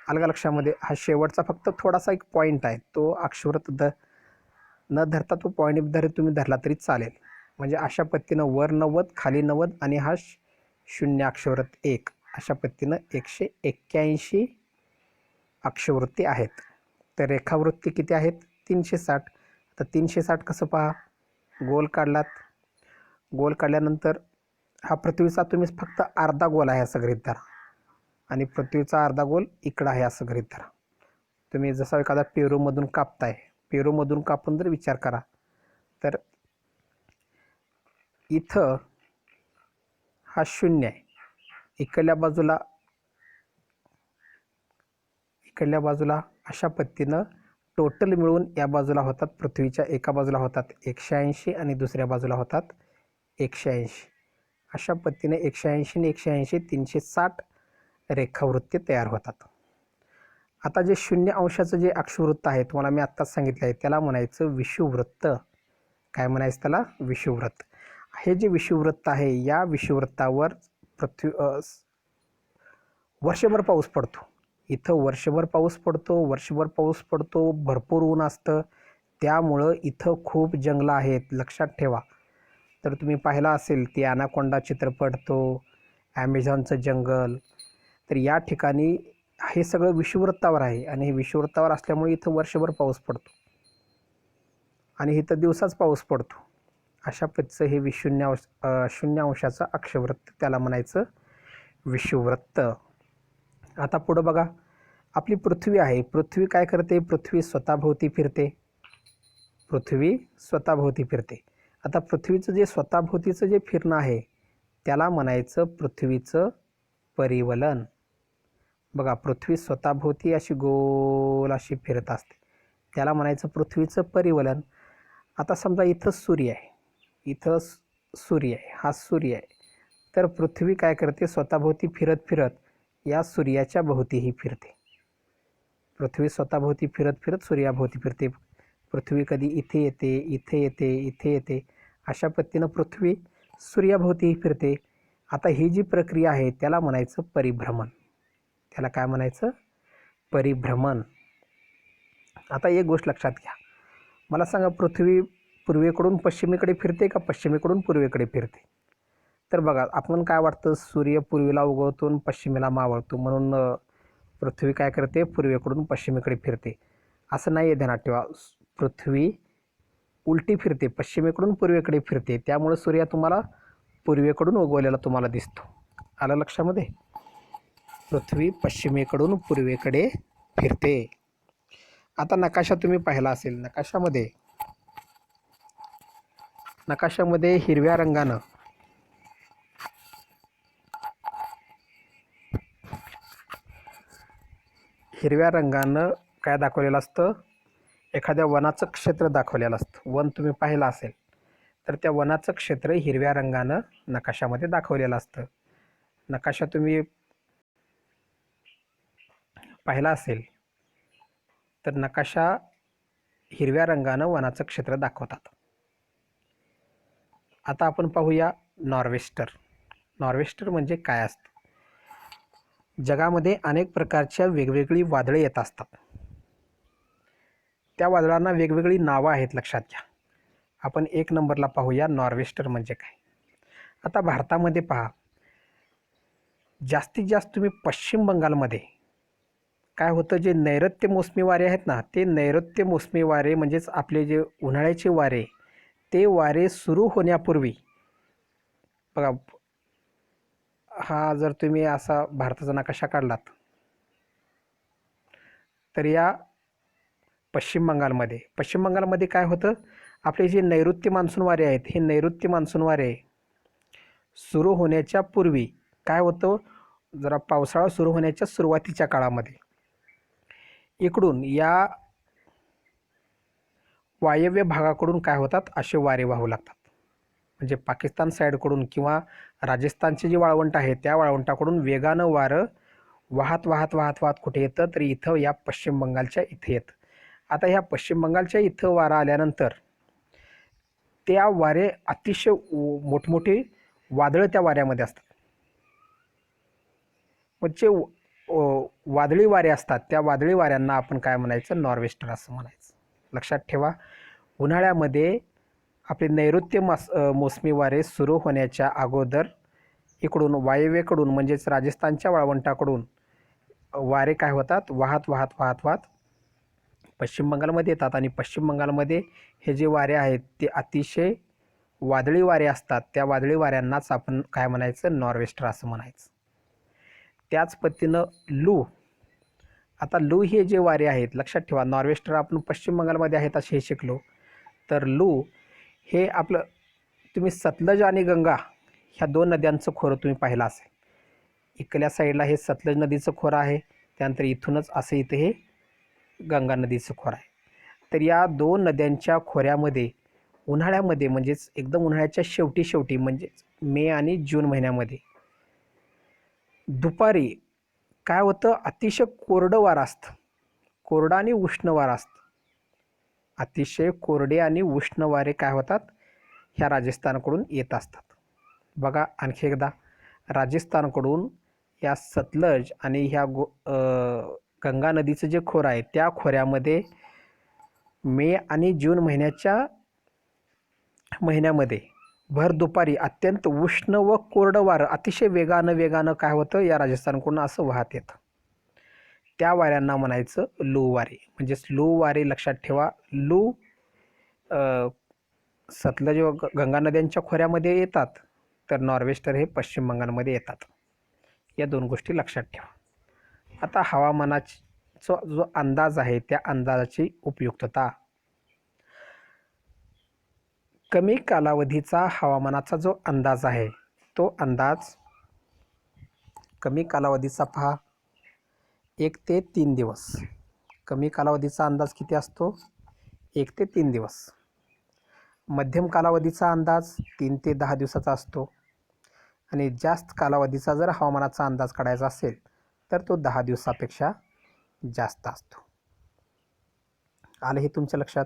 आलं का लक्षामध्ये? हा शेवटचा फक्त थोडासा एक पॉईंट आहे, तो अक्षवृत्त न धरता तो पॉईंट तुम्ही धरला तरी चालेल. म्हणजे अशा पद्धतीनं वर 90, खाली 90 आणि हा 0 अक्षवृत्त 1, अशा पद्धतीनं 181 अक्षवृत्ती आहेत. तर रेखावृत्ती किती आहेत? 360. तर 360 कसं पहा? गोल काढलात, गोल काढल्यानंतर हा पृथ्वीचा तुम्ही फक्त अर्धा गोल आहे असं गृहीत धरा आणि पृथ्वीचा अर्धा गोल इकडं आहे असं गृहीत धरा. तुम्ही जसा एखादा पेरूमधून कापताय, पेरूमधून कापून जर विचार करा तर इथं हा 0 आहे, इकडल्या बाजूला अशा पद्धतीनं टोटल मिळून या बाजूला होतात, पृथ्वीच्या एका बाजूला होतात 180 आणि दुसऱ्या बाजूला होतात 180. अशा पद्धतीने 180 आणि 180 360 रेखावृत्ते तयार होतात. आता जे 0 अंशाचं जे अक्षवृत्त आहे तुम्हाला मी आत्ताच सांगितलं आहे, त्याला म्हणायचं विषुववृत्त. काय म्हणायचं त्याला? विषुववृत्त. हे जे विषुववृत्त आहे या विषुववृत्तावर वर्षभर पाऊस पडतो. इथं वर्षभर पाऊस पडतो, भरपूर ऊन असतं. त्यामुळं इथं खूप जंगलं आहेत, लक्षात ठेवा. तर तुम्ही पाहिला असेल ती ॲनाकोंडा चित्रपट, तो ॲमेझॉनचं जंगल. तर या ठिकाणी हे सगळं विषुववृत्तावर आहे आणि हे विषुववृत्तावर असल्यामुळे इथं वर्षभर पाऊस पडतो आणि इथं दिवसाच पाऊस पडतो. अशा पद्धतीचं हे शून्य अंशाचं अक्षवृत्त, त्याला म्हणायचं विषुववृत्त. आता पुढं बघा, आपली पृथ्वी आहे. पृथ्वी काय करते? पृथ्वी स्वतःभोवती फिरते. आता पृथ्वीचं जे स्वतःभोवतीचं जे फिरणं आहे त्याला म्हणायचं पृथ्वीचं परिवलन. बघा, पृथ्वी स्वतःभोवती अशी गोल अशी फिरत असते, त्याला म्हणायचं पृथ्वीचं परिवलन. आता समजा इथं सूर्य आहे, हा सूर्य आहे. तर पृथ्वी काय करते? स्वतःभोवती फिरत फिरत या सूर्याच्या भोवतीही फिरते. पृथ्वी स्वतःभोवती फिरत फिरत सूर्याभोवती फिरते. पृथ्वी कधी इथे येते. अशा पद्धतीनं पृथ्वी सूर्याभोवतीही फिरते. आता ही जी प्रक्रिया आहे त्याला म्हणायचं परिभ्रमण. त्याला काय म्हणायचं? परिभ्रमण. आता एक गोष्ट लक्षात घ्या, मला सांगा, पृथ्वी पूर्वेकडून पश्चिमेकडे फिरते का पश्चिमेकडून पूर्वेकडे फिरते? तर बघा, आपण काय वाटतं, सूर्य पूर्वेला उगवतो आणि पश्चिमेला मावळतो, म्हणून पृथ्वी काय करते? पूर्वेकडून पश्चिमेकडे फिरते. असं नाही आहे, ध्यानात ठेवा. पृथ्वी उलटी फिरते, पश्चिमेकडून पूर्वेकडे फिरते. त्यामुळे सूर्य तुम्हाला पूर्वेकडून उगवलेला तुम्हाला दिसतो. आलं लक्षामध्ये? पृथ्वी पश्चिमेकडून पूर्वेकडे फिरते. आता नकाशा तुम्ही पाहिला असेल. नकाशामध्ये हिरव्या रंगानं काय दाखवलेलं असतं? एखाद्या वनाचं क्षेत्र दाखवलेलं असतं. वन तुम्ही पाहिलं असेल तर त्या वनाचं क्षेत्र हिरव्या रंगानं नकाशामध्ये दाखवलेलं असतं. नकाशा तुम्ही पाहिला असेल तर नकाशा हिरव्या रंगानं वनाचं क्षेत्र दाखवतात. आता आपण पाहूया नॉर्वेस्टर म्हणजे काय असतं. जगामध्ये अनेक प्रकारच्या वेगवेगळी वादळे येत असतात. त्या वादळांना वेगवेगळी नावं आहेत, लक्षात घ्या. आपण 1 नंबरला पाहूया नॉर्वेस्टर म्हणजे काय. आता भारतामध्ये पहा, जास्तीत जास्त तुम्ही पश्चिम बंगालमध्ये काय होतं, जे नैऋत्य मोसमी वारे आहेत ना, ते नैऋत्य मोसमी वारे म्हणजेच आपले जे उन्हाळ्याचे वारे, ते वारे सुरू होण्यापूर्वी बघा, हा जर तुम्ही असा भारताचा नकाशा काढलात तर या पश्चिम बंगालमध्ये काय होतं, आपले जे नैऋत्य मान्सून वारे आहेत, हे नैऋत्य मान्सून वारे सुरू होण्याच्या पूर्वी काय होतं, जरा पावसाळा सुरू होण्याच्या सुरुवातीच्या काळामध्ये इकडून या वायव्य भागाकडून काय होतात, असे वारे वाहू लागतात. म्हणजे पाकिस्तान साईडकडून किंवा राजस्थानचे जे वाळवंट आहे त्या वाळवंटाकडून वेगानं वारं वाहत कुठे येतं, तर इथं या पश्चिम बंगालच्या इथे येतं. आता ह्या पश्चिम बंगालच्या इथं वारं आल्यानंतर त्या वारे अतिशय मोठमोठे वादळं त्या वाऱ्यामध्ये असतात. म्हणजे वादळी वारे असतात, त्या वादळी वाऱ्यांना आपण काय म्हणायचं? नॉर्वेस्टर असं म्हणायचं. लक्षात ठेवा, उन्हाळ्यामध्ये आपले नैऋत्य मोसमी वारे सुरू होण्याच्या अगोदर इकडून वायव्येकडून म्हणजेच राजस्थानच्या वाळवंटाकडून वारे काय होतात, वाहत पश्चिम बंगालमध्ये येतात. आणि पश्चिम बंगालमध्ये हे जे वारे आहेत ते अतिशय वादळी वारे असतात. त्या वादळी वाऱ्यांनाच आपण काय म्हणायचं? नॉर्वेस्टर असं म्हणायचं. त्याच पद्धतीनं आता लू हे जे वारे आहेत, लक्षात ठेवा, नॉर्वेस्टर आपण पश्चिम बंगालमध्ये आहेत असे हे शिकलो. तर लू हे आपलं, तुम्ही सतलज आणि गंगा ह्या 2 नद्यांचं खोरं तुम्ही पाहिलं असेल. इकडल्या साईडला हे सतलज नदीचं खोरं आहे, त्यानंतर इथूनच असं इथं हे गंगा नदीचं खोरं आहे. तर या 2 नद्यांच्या खोऱ्यामध्ये उन्हाळ्यामध्ये म्हणजेच एकदम उन्हाळ्याच्या शेवटी म्हणजेच मे आणि जून महिन्यामध्ये दुपारी काय होतं, अतिशय कोरडं वारं असतं. कोरडं आणि उष्ण वारं असतं. अतिशय कोरडे आणि उष्ण वारे काय होतात, ह्या राजस्थानकडून येत असतात. बघा आणखी एकदा, राजस्थानकडून या सतलज आणि ह्या गंगा नदीचं जे खोरं आहे त्या खोऱ्यामध्ये मे आणि जून महिन्यामध्ये भर दुपारी अत्यंत उष्ण व कोरडं वारं अतिशय वेगानं काय होतं या राजस्थानकडून असं वाहत येतं. त्या वाऱ्यांना म्हणायचं लू वारे. म्हणजेच लू वारे लक्षात ठेवा. लू सतलज व गंगा नद्यांच्या खोऱ्यामध्ये येतात, तर नॉर्वेस्टर हे पश्चिम बंगालमध्ये येतात. या 2 गोष्टी लक्षात ठेवा. आता हवामानाचा जो अंदाज आहे त्या अंदाजाची उपयुक्तता. कमी कालावधीचा हवामानाचा जो अंदाज आहे तो अंदाज कमी कालावधीचा पहा 1 ते 3 दिवस. कमी कालावधीचा अंदाज किती असतो? 1 ते 3 दिवस. मध्यम कालावधीचा अंदाज 3 ते 10 दिवसाचा असतो आणि जास्त कालावधीचा जर हवामानाचा अंदाज काढायचा असेल तर तो 10 दिवसापेक्षा जास्त असतो. आलं हे तुमच्या लक्षात?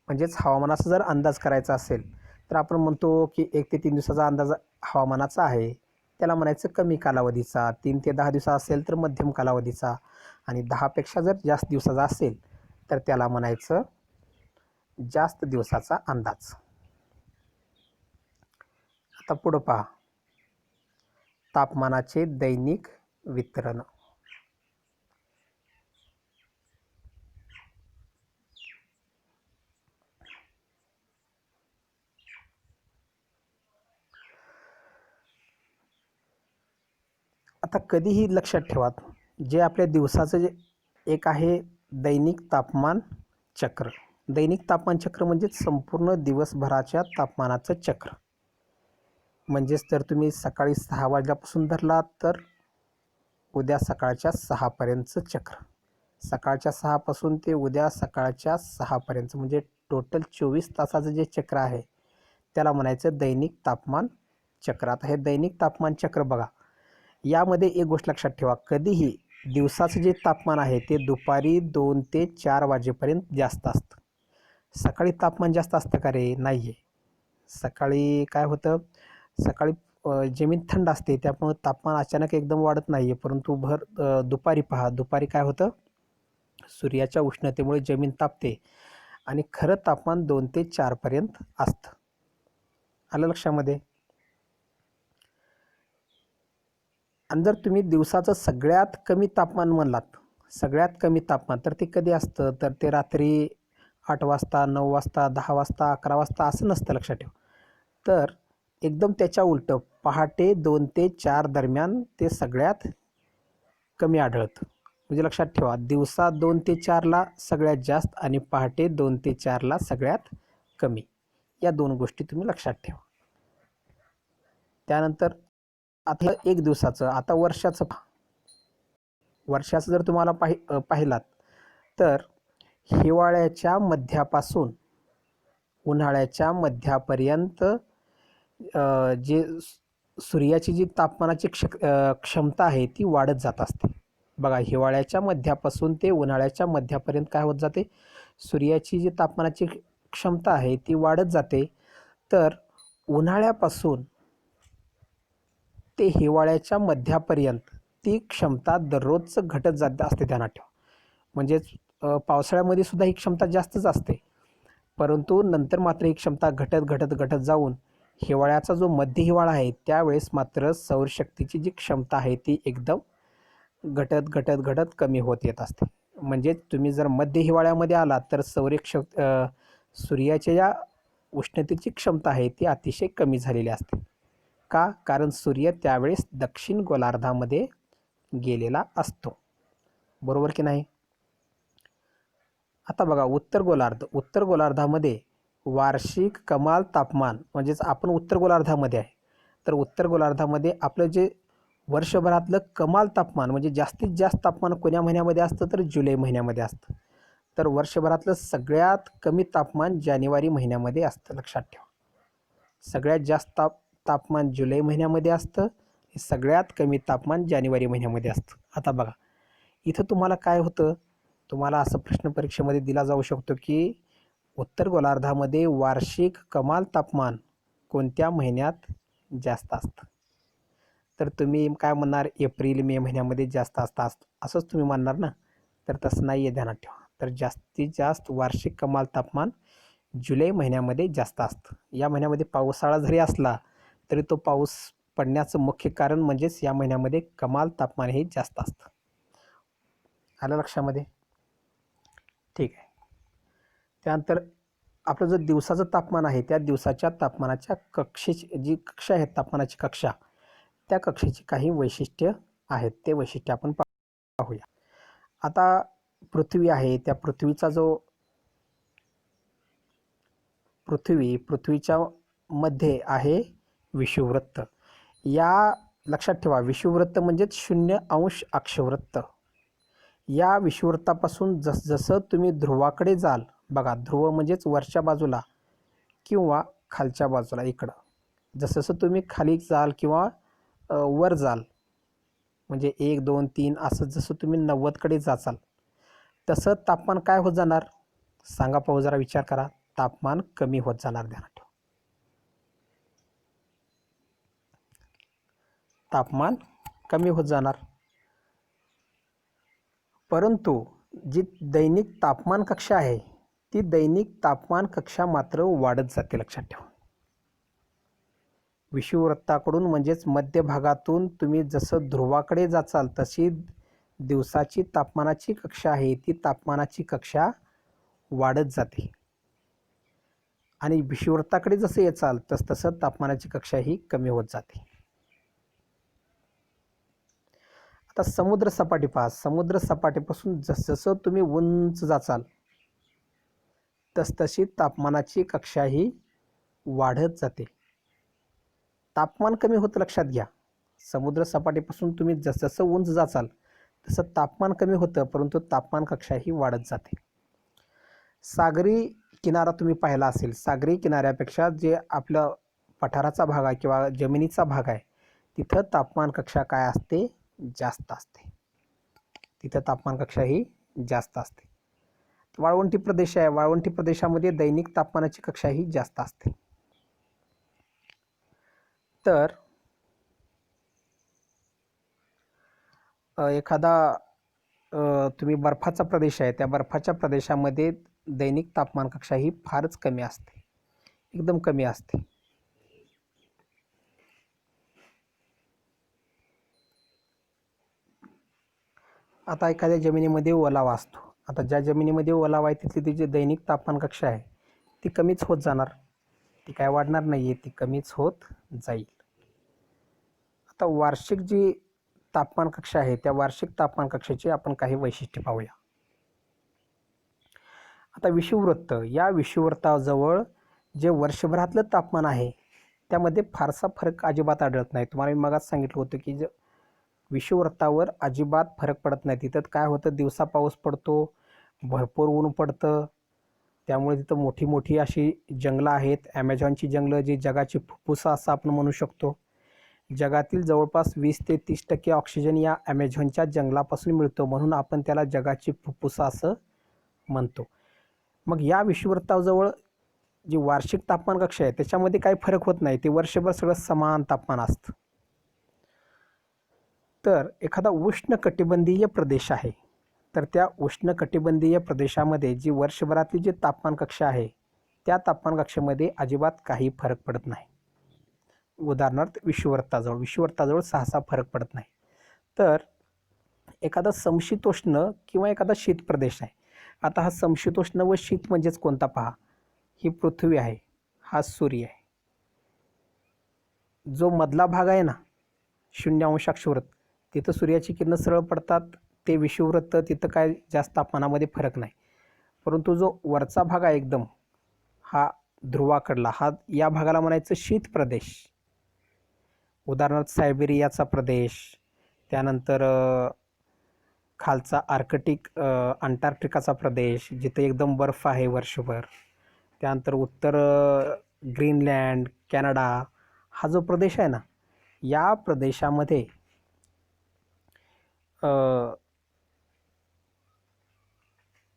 म्हणजेच हवामानाचा जर अंदाज करायचा असेल तर आपण म्हणतो की 1 ते 3 दिवसाचा अंदाज हवामानाचा आहे, त्याला म्हणायचं कमी कालावधीचा. 3 ते 10 दिवसा असेल तर मध्यम कालावधीचा आणि 10 पेक्षा जर जास्त दिवसाचा असेल तर त्याला म्हणायचं जास्त दिवसाचा अंदाज. आता पुढं पहा, तापमानाचे दैनिक वितरण. आता कधीही लक्षात ठेवा, जे आपल्या दिवसाचं जे एक आहे दैनिक तापमान चक्र. दैनिक तापमान चक्र म्हणजे संपूर्ण दिवसभराच्या तापमानाचं चक्र. म्हणजेच जर तुम्ही सकाळी 6 वाजल्यापासून धरलात तर उद्या सकाळच्या 6 पर्यंतचं चक्र. सकाळच्या 6 पासून ते उद्या सकाळच्या 6 पर्यंत म्हणजे टोटल 24 तासाचं जे चक्र आहे त्याला म्हणायचं दैनिक तापमान चक्र. आता हे दैनिक तापमान चक्र बघा, यामध्ये एक गोष्ट लक्षात ठेवा, कधीही दिवसाचं जे तापमान आहे ते दुपारी 2 ते 4 वाजेपर्यंत जास्त असतं. सकाळी तापमान जास्त असतं का रे? नाही आहे. सकाळी काय होतं, सकाळी जमीन थंड असते त्यामुळं तापमान अचानक एकदम वाढत नाही आहे. परंतु दुपारी पहा, दुपारी काय होतं, सूर्याच्या उष्णतेमुळे जमीन तापते आणि खरं तापमान 2 ते 4 पर्यंत असतं. आलं लक्षामध्ये? आणि जर तुम्ही दिवसाचं सगळ्यात कमी तापमान म्हणलात, सगळ्यात कमी तापमान, तर ते कधी असतं, तर ते रात्री 8 वाजता, 9 वाजता, 10 वाजता, 11 वाजता असं नसतं. लक्षात ठेवा. तर एकदम त्याच्या उलटं पहाटे 2 ते 4 दरम्यान ते सगळ्यात कमी आढळतं. म्हणजे लक्षात ठेवा, दिवसा 2 ते 4ला सगळ्यात जास्त आणि पहाटे 2 ते 4ला सगळ्यात कमी. या 2 गोष्टी तुम्ही लक्षात ठेवा. त्यानंतर आता 1 दिवसाचं, आता वर्षाचं पहा. वर्षाचं जर तुम्हाला पाहिलात तर हिवाळ्याच्या मध्यापासून उन्हाळ्याच्या मध्यापर्यंत जे सूर्याची जी तापमानाची क्षमता आहे ती वाढत जात असते. बघा, हिवाळ्याच्या मध्यापासून ते उन्हाळ्याच्या मध्यापर्यंत काय होत जाते, सूर्याची जी तापमानाची क्षमता आहे ती वाढत जाते. तर उन्हाळ्यापासून ते हिवाळ्याच्या मध्यापर्यंत ती क्षमता दररोजचं घटत जात असते, ध्यानात ठेवा. म्हणजेच पावसाळ्यामध्ये सुद्धा ही क्षमता जास्तच असते, परंतु नंतर मात्र ही क्षमता घटत जाऊन हिवाळ्याचा जो मध्य हिवाळा आहे त्यावेळेस मात्र सौरशक्तीची जी क्षमता आहे ती एकदम घटत कमी होत येत असते. म्हणजे तुम्ही जर मध्य हिवाळ्यामध्ये आलात तर सूर्याच्या या उष्णतेची क्षमता आहे ती अतिशय कमी झालेली असते. का? कारण सूर्य त्यावेळेस दक्षिण गोलार्धामध्ये गेलेला असतो. बरोबर की नाही? आता बघा, उत्तर गोलार्धामध्ये वार्षिक कमाल तापमान, म्हणजेच आपण उत्तर गोलार्धामध्ये आहे, तर उत्तर गोलार्धामध्ये आपलं जे वर्षभरातलं कमाल तापमान म्हणजे जास्तीत जास्त तापमान कोण्या महिन्यामध्ये असतं, तर जुलै महिन्यामध्ये असतं. तर वर्षभरातलं सगळ्यात कमी तापमान जानेवारी महिन्यामध्ये असतं. लक्षात ठेवा, सगळ्यात जास्त तापमान जुलै महिन्यामध्ये असतं, सगळ्यात कमी तापमान जानेवारी महिन्यामध्ये असतं. आता बघा, इथं तुम्हाला काय होतं, तुम्हाला असं प्रश्न परीक्षेमध्ये दिला जाऊ शकतो की उत्तर गोलार्धामध्ये वार्षिक कमाल तापमान कोणत्या महिन्यात जास्त असतं. तर तुम्ही काय म्हणणार, एप्रिल मे महिन्यामध्ये जास्त असतात असंच तुम्ही म्हणणार ना. तर तसं नाही आहे, ध्यानात ठेवा. तर जास्तीत जास्त वार्षिक कमाल तापमान जुलै महिन्यामध्ये जास्त असतं. या महिन्यामध्ये पावसाळा जरी असला तरी तो पाऊस पडण्याचं मुख्य कारण म्हणजेच या महिन्यामध्ये कमाल तापमान हे जास्त असतं. आलं लक्षामध्ये? ठीक आहे. त्यानंतर आपलं जो दिवसाचं तापमान आहे त्या दिवसाच्या तापमानाच्या कक्षेची जी कक्षा आहे, तापमानाची कक्षा, त्या कक्षेची काही वैशिष्ट्य आहेत. ते वैशिष्ट्य आपण पाहूया. आता पृथ्वी आहे, त्या पृथ्वीचा जो पृथ्वीच्या मध्ये आहे विषुववृत्त. या लक्षात ठेवा, विषुववृत्त म्हणजेच 0° अक्षवृत्त. या विषुववृत्तापासून जसजसं तुम्ही ध्रुवाकडे जाल, बघा ध्रुव म्हणजेच वरच्या बाजूला किंवा खालच्या बाजूला इकडं, जसं तुम्ही खाली जाल किंवा वर जाल, म्हणजे 1, 2, 3 असं जसं तुम्ही 90कडे जाचाल तसं तापमान काय होत जाणार सांगा, पाहू जरा विचार करा. तापमान कमी होत जाणार. ध्यानात ठेवा, तापमान कमी होत जाणार. परंतु जी दैनिक तापमान कक्षा आहे ती दैनिक तापमान कक्षा मात्र वाढत जाते. लक्षात ठेवा, विषुववृत्ताकडून म्हणजेच मध्यभागातून तुम्ही जसं ध्रुवाकडे जाचाल तशी दिवसाची तापमानाची कक्षा आहे ती तापमानाची कक्षा वाढत जाते आणि विषुववृत्ताकडे जसं येचाल तसतसं तापमानाची कक्षा ही कमी होत जाते. आता समुद्र सपाटी पहा, समुद्र सपाटीपासून जसजसं तुम्ही उंच जाचाल तसतशी तापमानाची कक्षा ही वाढत जाते. तापमान कमी होतं लक्षात घ्या. समुद्र सपाटीपासून तुम्ही जसजसं उंच जाचाल तसं तापमान कमी होतं, परंतु तापमान कक्षा ही वाढत जाते. सागरी किनारा तुम्ही पाहिला असेल, सागरी किनाऱ्यापेक्षा जे आपलं पठाराचा भाग आहे किंवा जमिनीचा भाग आहे तिथं तापमान कक्षा काय असते, जास्त असते. तिथं तापमान कक्षा ही जास्त असते. वाळवंटी प्रदेश आहे, वाळवंटी प्रदेशामध्ये दैनिक तापमानाची कक्षा ही जास्त असते. तर एखादा तुम्ही बर्फाचा प्रदेश आहे, त्या बर्फाच्या प्रदेशामध्ये दैनिक तापमान कक्षा ही फारच कमी असते, एकदम कमी असते. आता एखाद्या जमिनीमध्ये ओलावा असतो. आता ज्या जमिनीमध्ये ओलावा आहे तिथली ती जी दैनिक तापमान कक्षा आहे ती कमीच होत जाणार, ती काय वाढणार नाही आहे, ती कमीच होत जाईल. आता वार्षिक जी तापमान कक्षा आहे त्या वार्षिक तापमान कक्षेची आपण काही वैशिष्ट्ये पाहूया. आता विषुववृत्त, या विषुववृत्ताजवळ जे वर्षभरातलं तापमान आहे त्यामध्ये फारसा फरक अजिबात आढळत नाही. तुम्हाला मी मगाच सांगितलं होतं की विषुववृत्तावर अजिबात फरक पडत नाही. तिथं काय होतं, दिवसा पाऊस पडतो, भरपूर ऊन पडतं, त्यामुळे तिथं मोठी मोठी अशी जंगलं आहेत, ॲमेझॉनची जंगलं, जी जगाची फुफ्फुसं असं आपण म्हणू शकतो. जगातील जवळपास 20 ते 30% ऑक्सिजन या ॲमेझॉनच्या जंगलापासून मिळतो, म्हणून आपण त्याला जगाची फुफ्फुसं असं म्हणतो. मग या विषुववृत्ताजवळ जी वार्षिक तापमान कक्षा आहे त्याच्यामध्ये काही फरक होत नाही, ते वर्षभर सगळं समान तापमान असतं. तर एखादा उष्णकटिबंधीय प्रदेश आहे, तर त्या उष्णकटिबंधीय प्रदेशामध्ये जी वर्षभरातली जी तापमान कक्षा आहे त्या तापमान कक्षेमध्ये अजिबात काही फरक पडत नाही. उदाहरणार्थ विषुववृत्ताजवळ सहसा फरक पडत नाही. तर एखादा समशीतोष्ण किंवा एखादा शीत प्रदेश आहे. आता हा समशीतोष्ण व शीत म्हणजेच कोणता पहा, ही पृथ्वी आहे, हा सूर्य आहे. जो मधला भाग आहे ना 0° अक्षवृत्त, तिथं सूर्याची किरणं सरळ पडतात, ते विषुववृत्त, तिथं काय जास्त तापमानामध्ये फरक नाही. परंतु जो वरचा भाग आहे एकदम, हा ध्रुवाकडला, हा या भागाला म्हणायचं शीत प्रदेश. उदाहरणार्थ सायबेरियाचा प्रदेश, त्यानंतर खालचा आर्कटिक अंटार्क्टिकाचा प्रदेश जिथे एकदम बर्फ आहे वर्षभर, त्यानंतर उत्तर ग्रीनलँड, कॅनडा, हा जो प्रदेश आहे ना, या प्रदेशामध्ये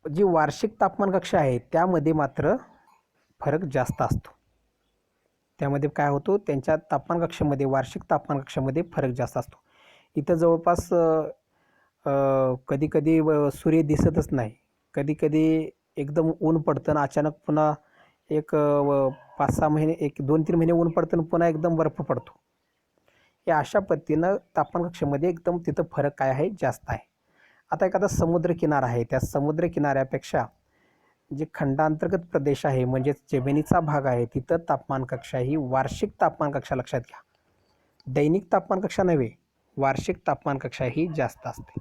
जी वार्षिक तापमान कक्षा आहे त्यामध्ये मात्र फरक जास्त असतो. त्यामध्ये काय होतो, त्यांच्या तापमान कक्षेमध्ये, वार्षिक तापमान कक्षामध्ये फरक जास्त असतो. इथं जवळपास कधी-कधी सूर्य दिसतच नाही. कधी-कधी एकदम ऊन पडतं आणि अचानक पुन्हा एक 5-6 महिने, एक 2-3 महिने ऊन पडतं आणि पुन्हा एकदम बर्फ पडतो. या अशा पद्धतीनं तापमान कक्षेमध्ये एकदम तिथं फरक काय आहे, जास्त आहे. आता एखादा समुद्रकिनारा आहे, त्या समुद्र किनाऱ्यापेक्षा जे खंडांतर्गत प्रदेश आहे, म्हणजेच जमिनीचा भाग आहे, तिथं तापमान कक्षा ही वार्षिक तापमान कक्षा लक्षात घ्या. दैनिक तापमान कक्षा नव्हे, वार्षिक तापमान कक्षा ही जास्त असते.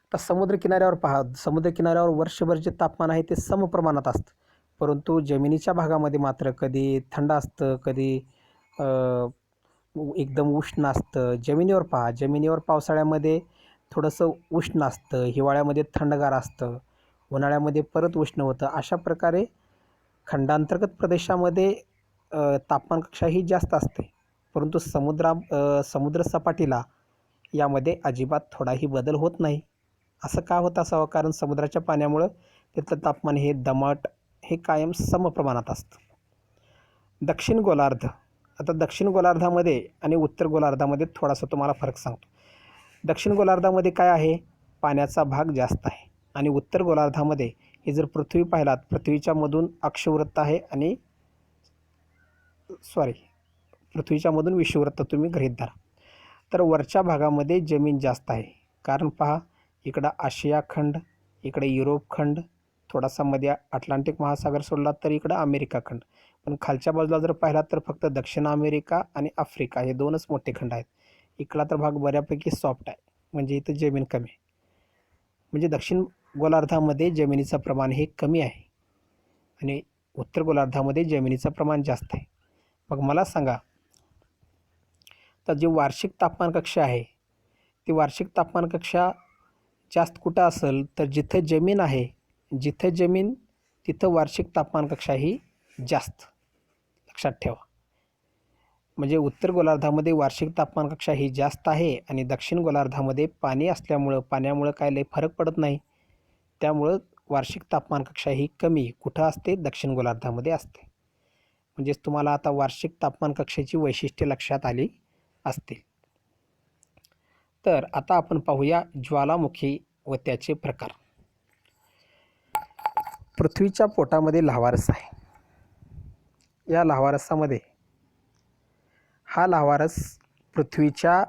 आता समुद्रकिनाऱ्यावर पहा, समुद्रकिनाऱ्यावर वर्षभर जे तापमान आहे ते समप्रमाणात असतं. परंतु जमिनीच्या भागामध्ये मात्र कधी थंड असतं, कधी एकदम उष्ण असतं. जमिनीवर पहा, जमिनीवर पावसाळ्यामध्ये थोडंसं उष्ण असतं, हिवाळ्यामध्ये थंडगार असतं, उन्हाळ्यामध्ये परत उष्ण होतं. अशा प्रकारे खंडांतर्गत प्रदेशामध्ये तापमान कक्षा ही जास्त असते. परंतु समुद्र सपाटीला यामध्ये अजिबात थोडाही बदल होत नाही. असं का होत असावं? कारण समुद्राच्या पाण्यामुळं तिथलं तापमान हे दमट, हे कायम समप्रमाणात असतं. दक्षिण गोलार्ध. आता दक्षिण गोलार्धामध्ये आणि उत्तर गोलार्धामध्ये थोडासा तुम्हाला फरक सांगतो. दक्षिण गोलार्धामध्ये काय आहे? पाण्याचा भाग जास्त आहे. आणि उत्तर गोलार्धामध्ये हे जर पृथ्वी पाहिलात, पृथ्वीच्या मधून अक्षवृत्त आहे आणि पृथ्वीच्या मधून विषुववृत्त तुम्ही गृहीत धरा. तर वरच्या भागामध्ये जमीन जास्त आहे. कारण पहा, इकडं आशिया खंड, इकडे युरोप खंड, थोडासा मध्ये अटलांटिक महासागर सोडला तर इकडं अमेरिका खंड. पण खालच्या बाजूला जर पाहिलात तर फक्त दक्षिण अमेरिका आणि आफ्रिका हे दोनच मोठे खंड आहेत. इकडला तर भाग बऱ्यापैकी सॉफ्ट आहे, म्हणजे इथं जमीन कमी आहे. म्हणजे दक्षिण गोलार्धामध्ये जमिनीचं प्रमाण हे कमी आहे आणि उत्तर गोलार्धामध्ये जमिनीचं प्रमाण जास्त आहे. मग मला सांगा, तर जे वार्षिक तापमान कक्षा आहे, ती वार्षिक तापमान कक्षा जास्त कुठं असेल? तर जिथं जमीन आहे, जिथं जमीन तिथं वार्षिक तापमान कक्षा ही जास्त. लक्षात ठेवा. म्हणजे उत्तर गोलार्धामध्ये वार्षिक तापमान कक्षा ही जास्त आहे आणि दक्षिण गोलार्धामध्ये पाणी असल्यामुळं, पाण्यामुळं काय लय फरक पडत नाही. त्यामुळं वार्षिक तापमान कक्षा ही कमी कुठं असते? दक्षिण गोलार्धामध्ये असते. म्हणजेच तुम्हाला आता वार्षिक तापमान कक्षेची वैशिष्ट्ये लक्षात आली असतील. तर आता आपण पाहूया ज्वालामुखी व त्याचे प्रकार. पृथ्वीच्या पोटामध्ये लाव्हारस आहे. या लाव्हारसामध्ये हा लाव्हारस पृथ्वीच्या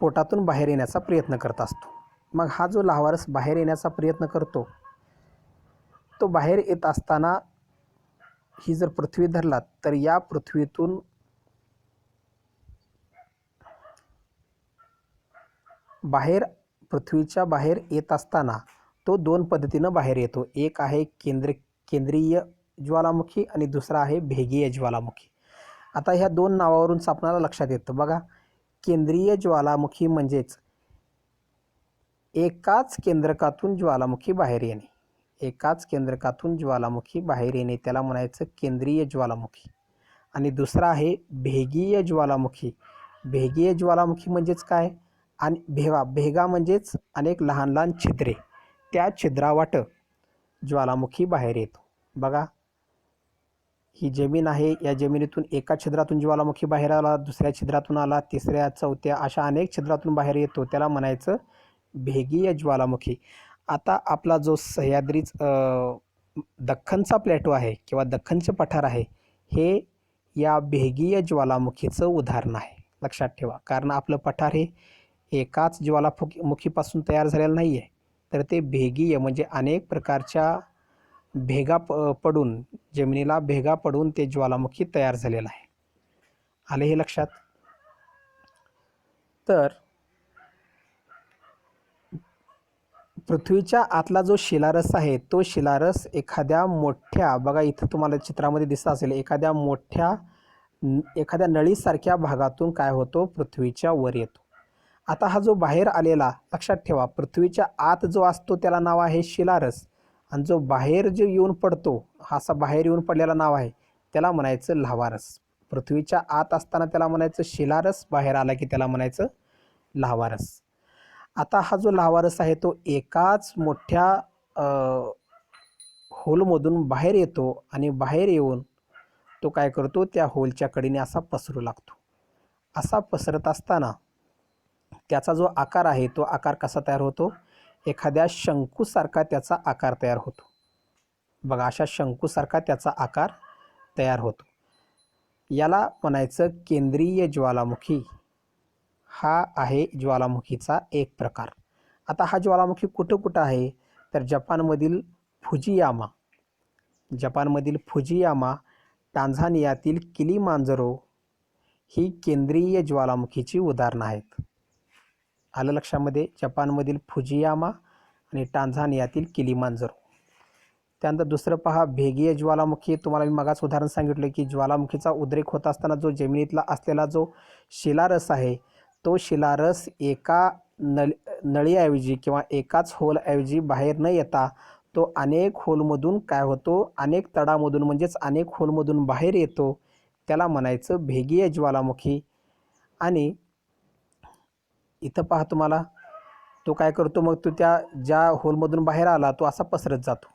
पोटातून बाहेर येण्याचा प्रयत्न करत असतो. मग हा जो लाव्हारस बाहेर येण्याचा प्रयत्न करतो, तो बाहेर येत असताना ही जर पृथ्वी धरलात तर या पृथ्वीतून पृथ्वीच्या बाहेर येत असताना तो दोन पद्धतीनं बाहेर येतो. एक आहे केंद्रीय ज्वालामुखी आणि दुसरा आहे भेगीय ज्वालामुखी. आता ह्या दोन नावावरूनच आपल्याला लक्षात येतं बघा. केंद्रीय ज्वालामुखी म्हणजेच एकाच केंद्रकातून ज्वालामुखी बाहेर येणे. एकाच केंद्रकातून ज्वालामुखी बाहेर येणे त्याला म्हणायचं केंद्रीय ज्वालामुखी. आणि दुसरा आहे भेगीय ज्वालामुखी. भेगीय ज्वालामुखी म्हणजेच काय? आणि भेगा म्हणजेच अनेक लहान लहान छिद्रे, त्या छिद्रावाटं ज्वालामुखी बाहेर येतो. बघा, ही जमीन आहे, या जमिनीतून एका छिद्रातून ज्वालामुखी बाहेर आला, दुसऱ्या छिद्रातून आला, तिसऱ्या, चौथ्या, अशा अनेक छिद्रातून बाहेर येतो, त्याला म्हणायचं भेगीय ज्वालामुखी. आता आपला जो सह्याद्रीच दख्खनचा प्लॅटो आहे किंवा दख्खनचे पठार आहे, हे या भेगीय ज्वालामुखीचं उदाहरण आहे. लक्षात ठेवा. कारण आपलं पठार हे एकाच ज्वालामुखीपासून तयार झालेलं नाही आहे, तर ते भेगीय म्हणजे अनेक प्रकारच्या भेगा पडून, जमिनीला भेगा पडून ते ज्वालामुखी तयार झालेलं आहे. आले हे लक्षात? तर पृथ्वीच्या आतला जो शिलारस आहे, तो शिलारस एखाद्या मोठ्या, बघा इथं तुम्हाला चित्रामध्ये दिसत असेल, एखाद्या नळीसारख्या भागातून काय होतो? पृथ्वीच्या वर येतो. आता हा जो बाहेर आलेला, लक्षात ठेवा, पृथ्वीच्या आत जो असतो त्याला नाव आहे शिलारस, आणि जो बाहेर जो येऊन पडतो, हा असा बाहेर येऊन पडलेला नाव आहे, त्याला म्हणायचं लाव्हारस. पृथ्वीच्या आत असताना त्याला म्हणायचं शिलारस, बाहेर आला की त्याला म्हणायचं लाव्हारस. आता हा जो लाव्हारस आहे तो एकाच मोठ्या होलमधून बाहेर येतो आणि बाहेर येऊन तो काय करतो, त्या होलच्या कडेने असा पसरू लागतो. असा पसरत असताना त्याचा जो आकार आहे तो आकार कसा तयार होतो, एखाद्या शंकूसारखा त्याचा आकार तयार होतो. बघा, अशा शंकूसारखा त्याचा आकार तयार होतो. याला म्हणायचं केंद्रीय ज्वालामुखी. हा आहे ज्वालामुखीचा एक प्रकार. आता हा ज्वालामुखी कुठं कुठं आहे, तर जपानमधील फुजियामा, टांझानियातील किलीमांजरो ही केंद्रीय ज्वालामुखीची उदाहरणं आहेत. आलं लक्षामध्ये? जपानमधील फुजियामा आणि टांझानियातील किलीमांजरो. त्यानंतर दुसरं पहा, भेगीय ज्वालामुखी. तुम्हाला मी मगाच उदाहरण सांगितलं की ज्वालामुखीचा उद्रेक होत असताना जो जमिनीतला असलेला जो शिलारस आहे, तो शिलारस एका नळीऐवजी किंवा एकाच होलऐवजी बाहेर न येता तो अनेक होलमधून काय होतो, अनेक तडामधून म्हणजेच अनेक होलमधून बाहेर येतो. त्याला म्हणायचं भेगीय ज्वालामुखी. आणि इथं पहा तुम्हाला, तो काय करतो, मग तो त्या ज्या होलमधून बाहेर आला तो असा पसरत जातो.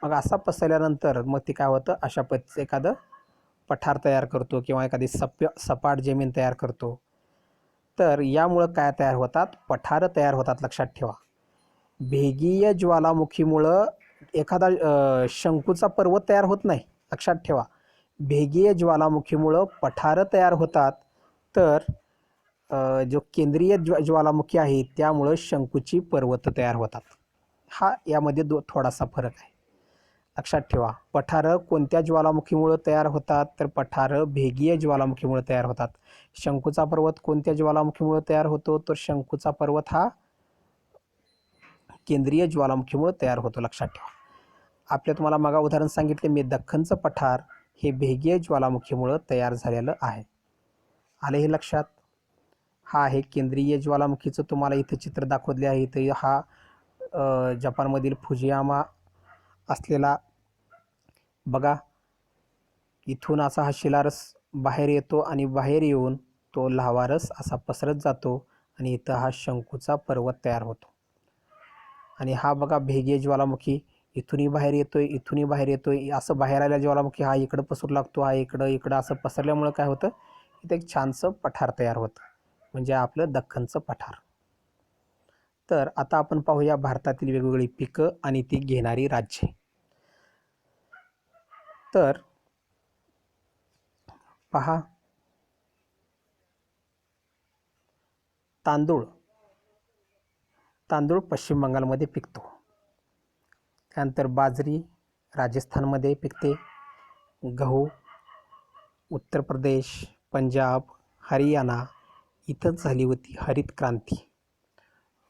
मग असा पसरल्यानंतर मग ते काय होतं, अशा पद्धतीचं एखादं पठार तयार करतो किंवा एखादी सपाट जमीन तयार करतो. तर यामुळं काय तयार होतात, पठारं तयार होतात. लक्षात ठेवा, भेगीय ज्वालामुखीमुळं एखादा शंकूचा पर्वत तयार होत नाही. लक्षात ठेवा, भेगीय ज्वालामुखीमुळं पठारं तयार होतात. तर जो केंद्रीय ज्वालामुखी आहे त्यामुळं शंकूची पर्वत तयार होतात. हा यामध्ये थोडासा फरक आहे. लक्षात ठेवा, पठारं कोणत्या ज्वालामुखीमुळं तयार होतात, तर पठारं भेगीय ज्वालामुखीमुळे तयार होतात. शंकूचा पर्वत कोणत्या ज्वालामुखीमुळे तयार होतो, तर शंकूचा पर्वत हा केंद्रीय ज्वालामुखीमुळे तयार होतो. लक्षात ठेवा. आपल्या तुम्हाला मागा उदाहरण सांगितले मी, दख्खनचं पठार हे भेगीय ज्वालामुखीमुळे तयार झालेलं आहे. आले हे लक्षात? हा आहे केंद्रीय ज्वालामुखीचं तुम्हाला इथं चित्र दाखवले आहे. इथं हा जपानमधील फुजियामा असलेला बघा, इथून असा हा शिलारस बाहेर येतो आणि बाहेर येऊन तो लाव्हारस असा पसरत जातो आणि इथं हा शंकूचा पर्वत तयार होतो. आणि हा बघा भेगीय ज्वालामुखी, इथूनही बाहेर येतोय, असं बाहेर आलेला ज्वालामुखी हा इकडं पसरू लागतो, हा इकडं असं पसरल्यामुळं काय होतं, इथं एक छानसं पठार तयार होतं, म्हणजे आपलं दख्खनचं पठार. तर आता आपण पाहूया भारतातील वेगवेगळी पिकं आणि ती घेणारी राज्ये. तर पहा, तांदूळ पश्चिम बंगालमध्ये पिकतो. त्यानंतर बाजरी राजस्थानमध्ये पिकते. गहू उत्तर प्रदेश, पंजाब, हरियाणा इथंच झाली होती हरित क्रांती.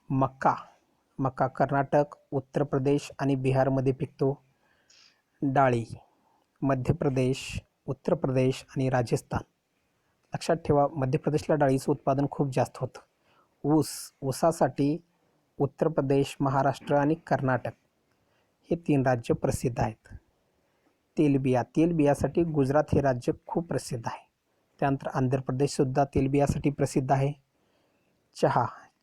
मका कर्नाटक, उत्तर प्रदेश आणि बिहारमध्ये पिकतो. डाळी मध्य प्रदेश, उत्तर प्रदेश आणि राजस्थान. लक्षात ठेवा, मध्य प्रदेशला डाळीचं उत्पादन खूप जास्त होतं. ऊसासाठी उत्तर प्रदेश, महाराष्ट्र आणि कर्नाटक हे 3 राज्य प्रसिद्ध आहेत. तेलबियासाठी गुजरात हे राज्य खूप प्रसिद्ध आहे. त्यानंतर आंध्र प्रदेशसुद्धा तेलबियासाठी प्रसिद्ध आहे.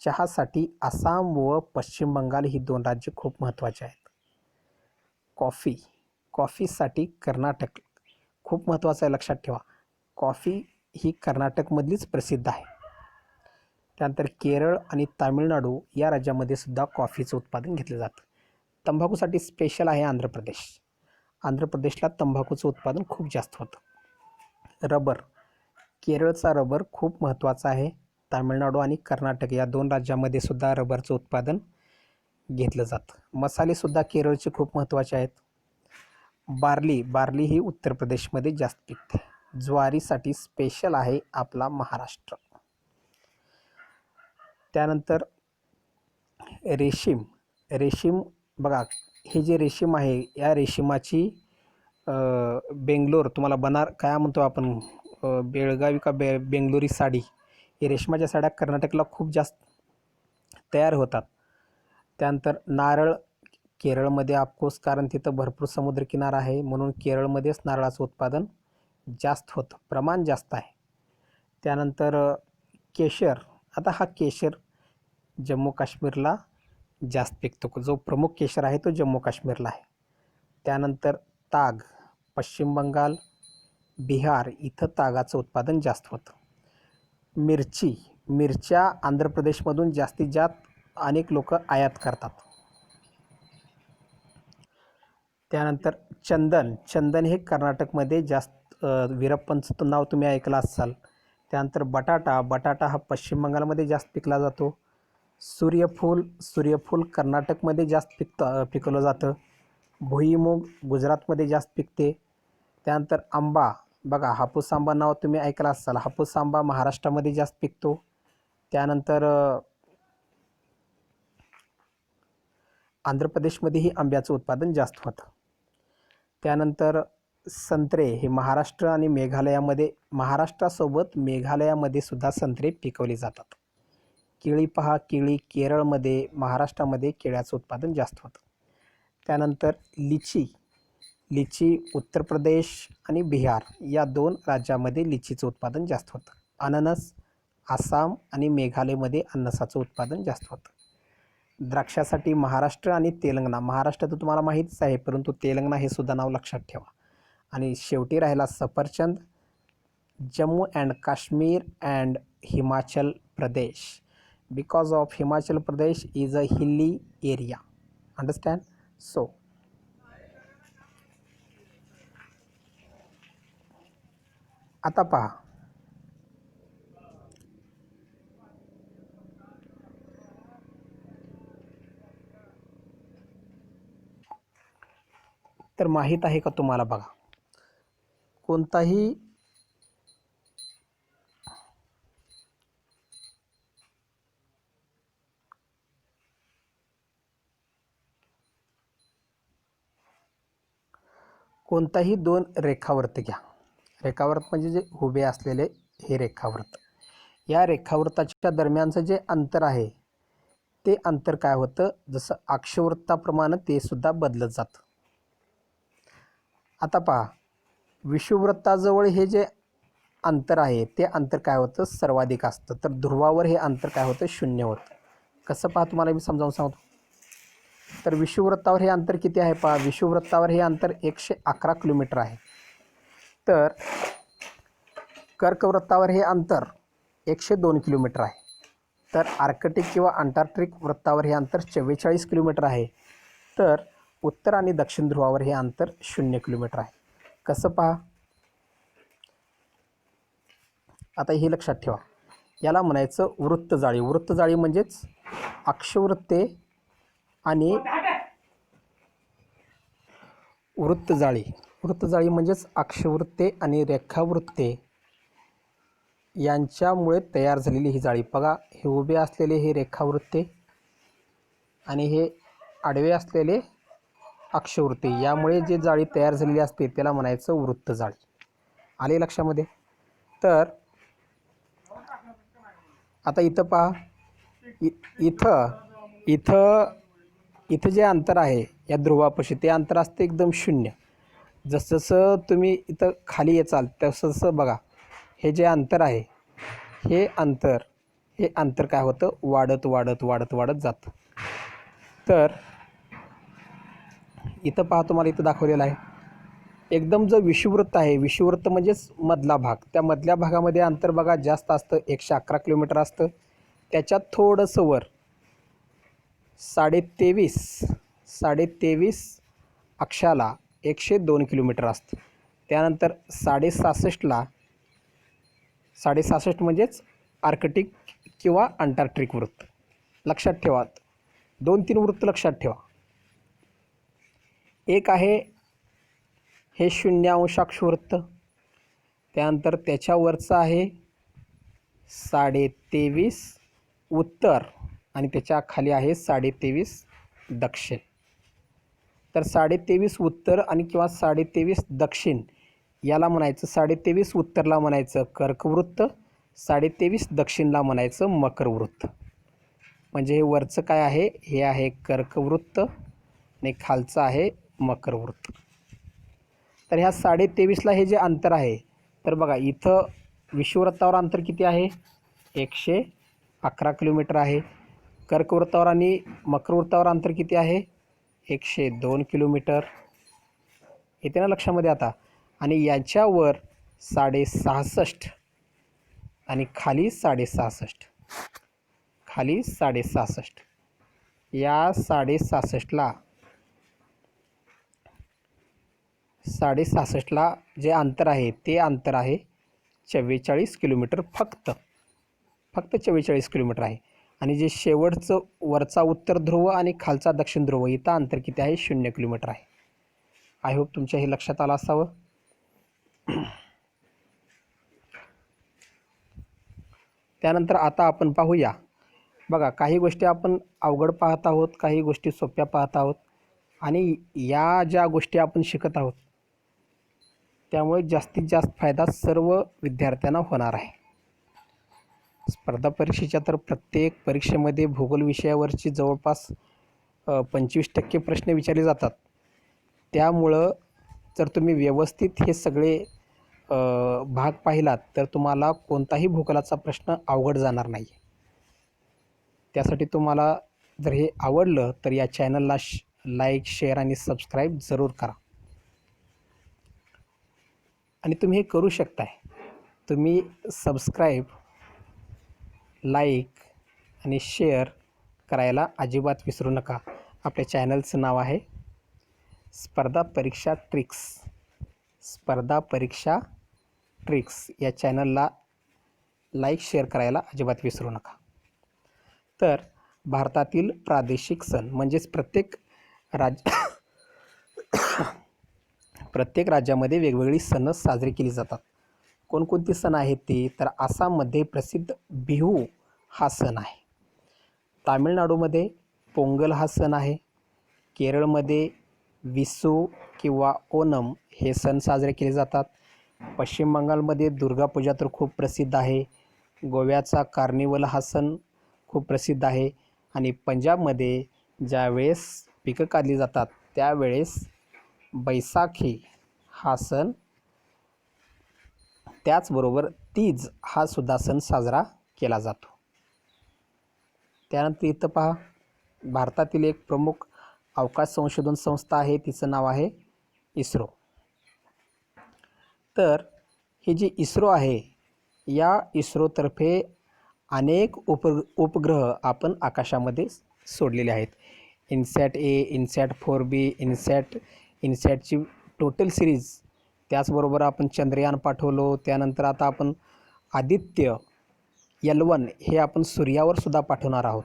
चहासाठी आसाम व पश्चिम बंगाल ही 2 राज्य खूप महत्त्वाची आहेत. कॉफीसाठी कर्नाटक खूप महत्त्वाचं आहे. लक्षात ठेवा, कॉफी ही कर्नाटकमधलीच प्रसिद्ध आहे. त्यानंतर केरळ आणि तामिळनाडू या राज्यामध्ये सुद्धा कॉफीचं उत्पादन घेतलं जातं. तंबाखूसाठी स्पेशल आहे आंध्र प्रदेशला तंबाखूचं उत्पादन खूप जास्त होतं. केरळचा रबर खूप महत्त्वाचा आहे. तामिळनाडू आणि कर्नाटक या 2 राज्यामध्ये सुद्धा रबरचं उत्पादन घेतलं जातं. मसालेसुद्धा केरळचे खूप महत्त्वाचे आहेत. बार्ली ही उत्तर प्रदेशमध्ये जास्त पिकते. ज्वारीसाठी स्पेशल आहे आपला महाराष्ट्र. त्यानंतर रेशीम बघा, हे जे रेशीम आहे या रेशीमाची बेंगलोर तुम्हाला काय म्हणतो आपण, बेळगावी का बेंगलोरी साडी, हे रेशमाच्या साड्या कर्नाटकला खूप जास्त तयार होतात. त्यानंतर नारळ केरळमध्ये ऑफकोर्स, कारण तिथं भरपूर समुद्रकिनारा आहे म्हणून केरळमध्येच नारळाचं उत्पादन जास्त होतं, प्रमाण जास्त आहे. त्यानंतर केशर. आता हा केशर जम्मू काश्मीरला जास्त पिकतो. जो प्रमुख केशर आहे तो जम्मू काश्मीरला आहे. त्यानंतर ताग पश्चिम बंगाल, बिहार इथं तागाचं उत्पादन जास्त होतं. मिरच्या आंध्र प्रदेशमधून जास्तीत जास्त अनेक लोक आयात करतात. त्यानंतर चंदन हे कर्नाटकमध्ये जास्त वीरप्पनचं नाव तुम्ही ऐकलं असाल. त्यानंतर बटाटा हा पश्चिम बंगालमध्ये जास्त पिकला जातो. सूर्यफूल कर्नाटकमध्ये जास्त पिकवलं जातं. भुईमूग गुजरातमध्ये जास्त पिकते. त्यानंतर आंबा बघा, हापूस आंबा नाव तुम्ही ऐकलं असाल. हापूस आंबा महाराष्ट्रामध्ये जास्त पिकतो. त्यानंतर आंध्र प्रदेशमध्येही आंब्याचं उत्पादन जास्त होतं. त्यानंतर संत्रे हे महाराष्ट्र आणि महाराष्ट्रासोबत मेघालयामध्ये सुद्धा संत्रे पिकवले जातात. केळी केरळमध्ये, महाराष्ट्रामध्ये केळ्याचं उत्पादन जास्त होतं. त्यानंतर लिची उत्तर प्रदेश आणि बिहार या 2 राज्यामध्ये लिचीचं उत्पादन जास्त होतं. अननस आसाम आणि मेघालयमध्ये अननसाचं उत्पादन जास्त होतं. द्राक्षासाठी महाराष्ट्र आणि तेलंगणा. महाराष्ट्र तर तुम्हाला माहीतच आहे, परंतु तेलंगणा हे सुद्धा नाव लक्षात ठेवा. आणि शेवटी राहिला सफरचंद, Jammu and Kashmir and Himachal Pradesh. Because of Himachal Pradesh is a hilly area. Understand? So आता पहा, तर माहीत आहे का तुम्हाला? बघा, कोणताही कोणताही 2 रेखावृत्त घ्या. रेखावृत्त म्हणजे जे उभे असलेले हे रेखावृत्त. या रेखावृत्ताच्या दरम्यानचं जे अंतर आहे ते अंतर काय होतं, जसं अक्षवृत्ताप्रमाणे ते सुद्धा बदलत जातं. आता पहा, विषुववृत्ताजवळ हे जे अंतर आहे ते अंतर काय होतं, सर्वाधिक असतं. तर ध्रुवावर हे अंतर काय होतं, 0 होतं. कसं पहा, तुम्हाला मी समजावून सांगतो. तर विषुववृत्तावर हे अंतर किती आहे पहा. विषुववृत्तावर हे अंतर 111 किलोमीटर आहे. तर कर्कवृत्तावर हे अंतर 102 किलोमीटर आहे. तर आर्कटिक किंवा अंटार्क्टिक वृत्तावर हे अंतर 44 किलोमीटर आहे. तर उत्तर आणि दक्षिण ध्रुवावर हे अंतर 0 किलोमीटर आहे. कसं पहा, आता हे लक्षात ठेवा. याला म्हणायचं वृत्तजाळी. वृत्तजाळी म्हणजेच अक्षवृत्ते आणि वृत्तजाळी म्हणजेच अक्षवृत्ते आणि रेखावृत्ते यांच्यामुळे तयार झालेली ही जाळी. बघा, हे उभे असलेले हे रेखावृत्ते आणि हे आडवे असलेले अक्षवृत्ते, यामुळे जे जाळी तयार झालेली असते त्याला म्हणायचं वृत्तजाळी. आले लक्षामध्ये? तर आता इथं पहा, इथं जे अंतर आहे या ध्रुवापाशी ते अंतर असते एकदम 0. जसं तुम्ही इथं खाली येचाल तसं बघा, हे जे अंतर आहे हे अंतर काय होतं, वाढत जातं. तर इथं पहा, तुम्हाला इथं दाखवलेलं आहे एकदम जो विषुववृत्त आहे, विषुववृत्त म्हणजेच मधला भाग, त्या मधल्या भागामध्ये अंतर बघा जास्त असतं, 111 किलोमीटर असतं. त्याच्यात थोडंसं वर 23.5 अक्षाला 102 किलोमीटर असतं. त्यानंतर 66 म्हणजेच आर्कटिक किंवा अंटार्क्टिक वृत्त. लक्षात ठेवा, 2-3 वृत्त लक्षात ठेवा. एक आहे हे 0 अक्षवृत्त, त्यानंतर त्याच्यावरचं आहे 23.5 उत्तर आणि त्याच्या खाली आहे 23.5 दक्षिण. तर 23.5 उत्तर आणि किंवा 23.5 दक्षिण याला म्हणायचं, 23.5 उत्तरला म्हणायचं कर्कवृत्त, 23.5 दक्षिणला म्हणायचं मकरवृत्त. म्हणजे हे वरचं काय आहे, हे आहे कर्कवृत्त आणि खालचं आहे मकरवृत्त. तर ह्या 23.5ला हे जे अंतर आहे, तर बघा इथं विषुववृत्तावर अंतर किती आहे, 111 किलोमीटर आहे. कर्कवृत्तावर आणि मकरवृत्तावर अंतर किती आहे? 102 किलोमीटर. येते ना लक्षामध्ये आता? आणि याच्यावर 66.5 आणि खाली 66.5. खाली 66.5. या 66.5ला जे अंतर आहे ते अंतर आहे 44 किलोमीटर. फक्त 44 किलोमीटर आहे. आणि जे शेवटचं वरचा उत्तर ध्रुव आणि खालचा दक्षिण ध्रुव इथं अंतर किती आहे? 0 किलोमीटर आहे. आय होप तुमच्या हे लक्षात आलं असावं. त्यानंतर आता आपण पाहूया. बघा, काही गोष्टी आपण अवघड पाहत आहोत, काही गोष्टी सोप्या पाहत आहोत. आणि या ज्या गोष्टी आपण शिकत आहोत त्यामुळे जास्तीत जास्त फायदा सर्व विद्यार्थ्यांना होणार आहे. स्पर्धा परीक्षेच्या तर प्रत्येक परीक्षेमध्ये भूगोल विषयावरची जवळपास 25% प्रश्न विचारले जातात. त्यामुळं जर तुम्ही व्यवस्थित हे सगळे भाग पाहिलात तर तुम्हाला कोणताही भूगोलाचा प्रश्न अवघड जाणार नाही. त्यासाठी तुम्हाला जर हे आवडलं तर या चॅनलला लाईक, शेअर आणि सबस्क्राईब जरूर करा. आणि तुम्ही हे करू शकताय. तुम्ही सबस्क्राईब, लाईक आणि शेअर करायला अजिबात विसरू नका. आपल्या चॅनलचं नाव आहे स्पर्धा परीक्षा ट्रिक्स. स्पर्धा परीक्षा ट्रिक्स या चॅनलला लाईक, शेअर करायला अजिबात विसरू नका. तर भारतातील प्रादेशिक सण म्हणजेच प्रत्येक राज्यामध्ये वेगवेगळी सण साजरी केली जातात. कोणकोणती सण आहेत ते? तर आसाममध्ये प्रसिद्ध बिहू हा सण आहे. तामिळनाडूमध्ये पोंगल हा सण आहे. केरळमध्ये विसू किंवा ओणम हे सण साजरे केले जातात. पश्चिम बंगालमध्ये दुर्गापूजा तर खूप प्रसिद्ध आहे. गोव्याचा कार्निवल हा सण खूप प्रसिद्ध आहे. आणि पंजाबमध्ये ज्यावेळेस पिकं काढली जातात त्यावेळेस बैसाखी हा सण, त्याचबरोबर तीज हा सुद्धा सण साजरा केला जातो. त्यानंतर इथं पहा, भारतातील एक प्रमुख अवकाश संशोधन संस्था आहे, तिचं नाव आहे इस्रो. तर हे जे इस्रो आहे, या इस्रोतर्फे अनेक उपग्रह आपण आकाशामध्ये सोडलेले आहेत. इन्सॅट ए, इन्सॅट 4B, इन्सॅटची टोटल सिरीज. त्याचबरोबर आपण चंद्रयान पाठवलो. त्यानंतर आता आपण आदित्य L1 हे आपण सूर्यावर सुद्धा पाठवणार आहोत.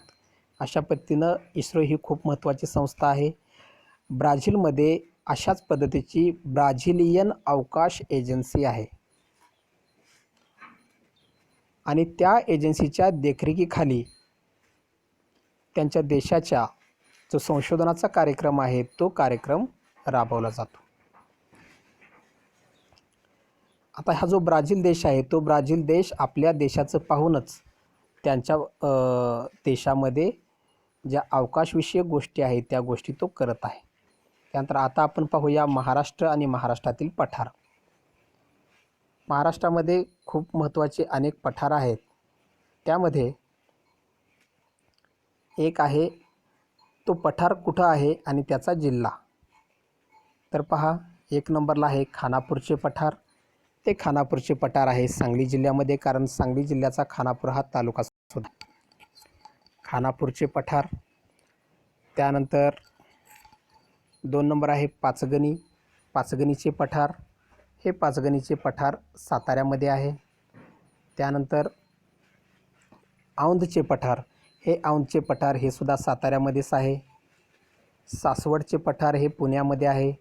अशा पद्धतीनं इस्रो ही खूप महत्त्वाची संस्था आहे. ब्राझीलमध्ये अशाच पद्धतीची ब्राझिलियन अवकाश एजन्सी आहे. आणि त्या एजन्सीच्या देखरेखीखाली त्यांच्या देशाच्या जो संशोधनाचा कार्यक्रम आहे तो कार्यक्रम राबवला जातो. आता हा जो ब्राझील देश आहे तो ब्राझील देश आपल्या देशाचं पाहूनच त्यांच्या देशामध्ये ज्या अवकाशविषयक गोष्टी आहेत त्या गोष्टी तो करत आहे. त्यानंतर आता आपण पाहूया महाराष्ट्र आणि महाराष्ट्रातील पठार. महाराष्ट्रामध्ये खूप महत्त्वाचे अनेक पठार आहेत. त्यामध्ये एक आहे, तो पठार कुठं आहे आणि त्याचा जिल्हा. तर पहा, 1 नंबरला आहे खानापूरचे पठार. ते खानापूरचे पठार आहे सांगली जिल्ह्यामध्ये, कारण सांगली जिल्ह्याचा खानापूर हा तालुका सुद्धा. खानापूरचे पठार. त्यानंतर 2 नंबर आहे पाचगणी. पाचगणीचे पठार. हे पाचगणीचे पठार साताऱ्यामध्ये आहे. त्यानंतर औंधचे पठार. हे औंधचे पठार हे सुद्धा साताऱ्यामध्येच आहे. सासवडचे पठार हे पुण्यामध्ये आहे.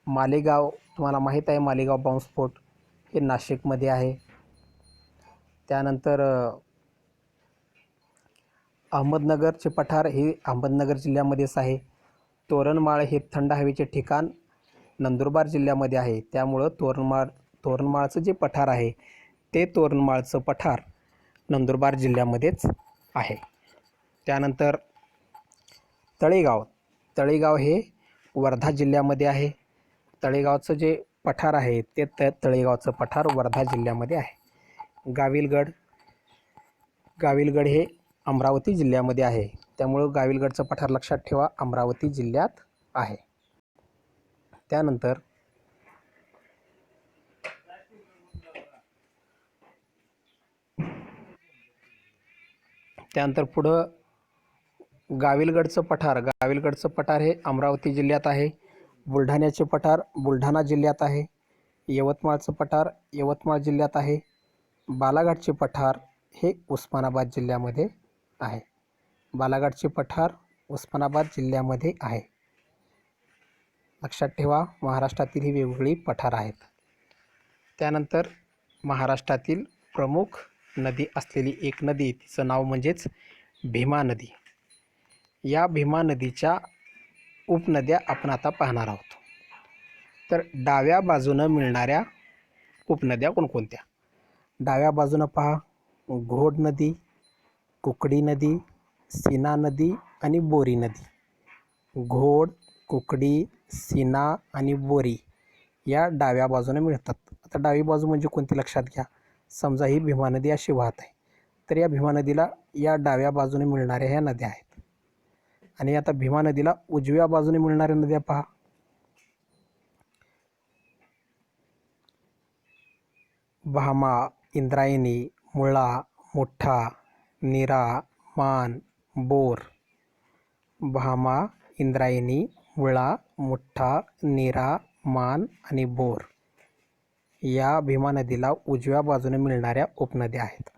मालेगाव, तुम्हाला माहीत आहे मालेगाव बॉम्बस्फोट, हे नाशिकमध्ये आहे. त्यानंतर अहमदनगरचे पठार हे अहमदनगर जिल्ह्यामध्येच आहे. तोरणमाळ हे थंड हवेचे ठिकाण नंदुरबार जिल्ह्यामध्ये आहे. त्यामुळं तोरणमाळचं जे पठार आहे ते तोरणमाळचं पठार नंदुरबार जिल्ह्यामध्येच आहे. त्यानंतर तळेगाव हे वर्धा जिल्ह्यामध्ये आहे. तळेगावचं जे पठार आहे ते तळेगावचं पठार वर्धा जिल्ह्यामध्ये आहे. गाविलगड हे अमरावती जिल्ह्यामध्ये आहे. त्यामुळं गाविलगडचं पठार लक्षात ठेवा, अमरावती जिल्ह्यात आहे. त्यानंतर पुढं गाविलगडचं पठार हे अमरावती जिल्ह्यात आहे. बुलढाण्याचे पठार बुलढाणा जिल्ह्यात आहे. यवतमाळचं पठार यवतमाळ जिल्ह्यात आहे. बालाघाटचे पठार हे उस्मानाबाद जिल्ह्यामध्ये आहे. बालाघाटचे पठार उस्मानाबाद जिल्ह्यामध्ये आहे. लक्षात ठेवा, महाराष्ट्रातील ही वेगवेगळी पठार आहेत. त्यानंतर महाराष्ट्रातील प्रमुख नदी असलेली एक नदी, तिचं नाव म्हणजेच भीमा नदी. या भीमा नदीच्या उपनद्या आपण आता पाहणार आहोत. तर डाव्या बाजूनं मिळणाऱ्या उपनद्या कोणकोणत्या? डाव्या बाजूनं पहा, घोड नदी, कुकडी नदी, सीना नदी आणि बोरी नदी. घोड, कुकडी, सीना आणि बोरी या डाव्या बाजूने मिळतात. आता डावी बाजू म्हणजे कोणती लक्षात घ्या. समजा ही भीमा नदी अशी वाहत आहे, तर या भीमा नदीला या डाव्या बाजूने मिळणाऱ्या ह्या नद्या आहेत. आणि आता भीमा नदीला उजव्या बाजूने मिळणाऱ्या नद्या पहा. भामा, इंद्रायणी, मुळा, मुठा, नीरा, मान, बोर. भामा, इंद्रायणी, मुळा, मुठा, नीरा, मान आणि बोर या भीमा नदीला उजव्या बाजूने मिळणाऱ्या उपनद्या आहेत.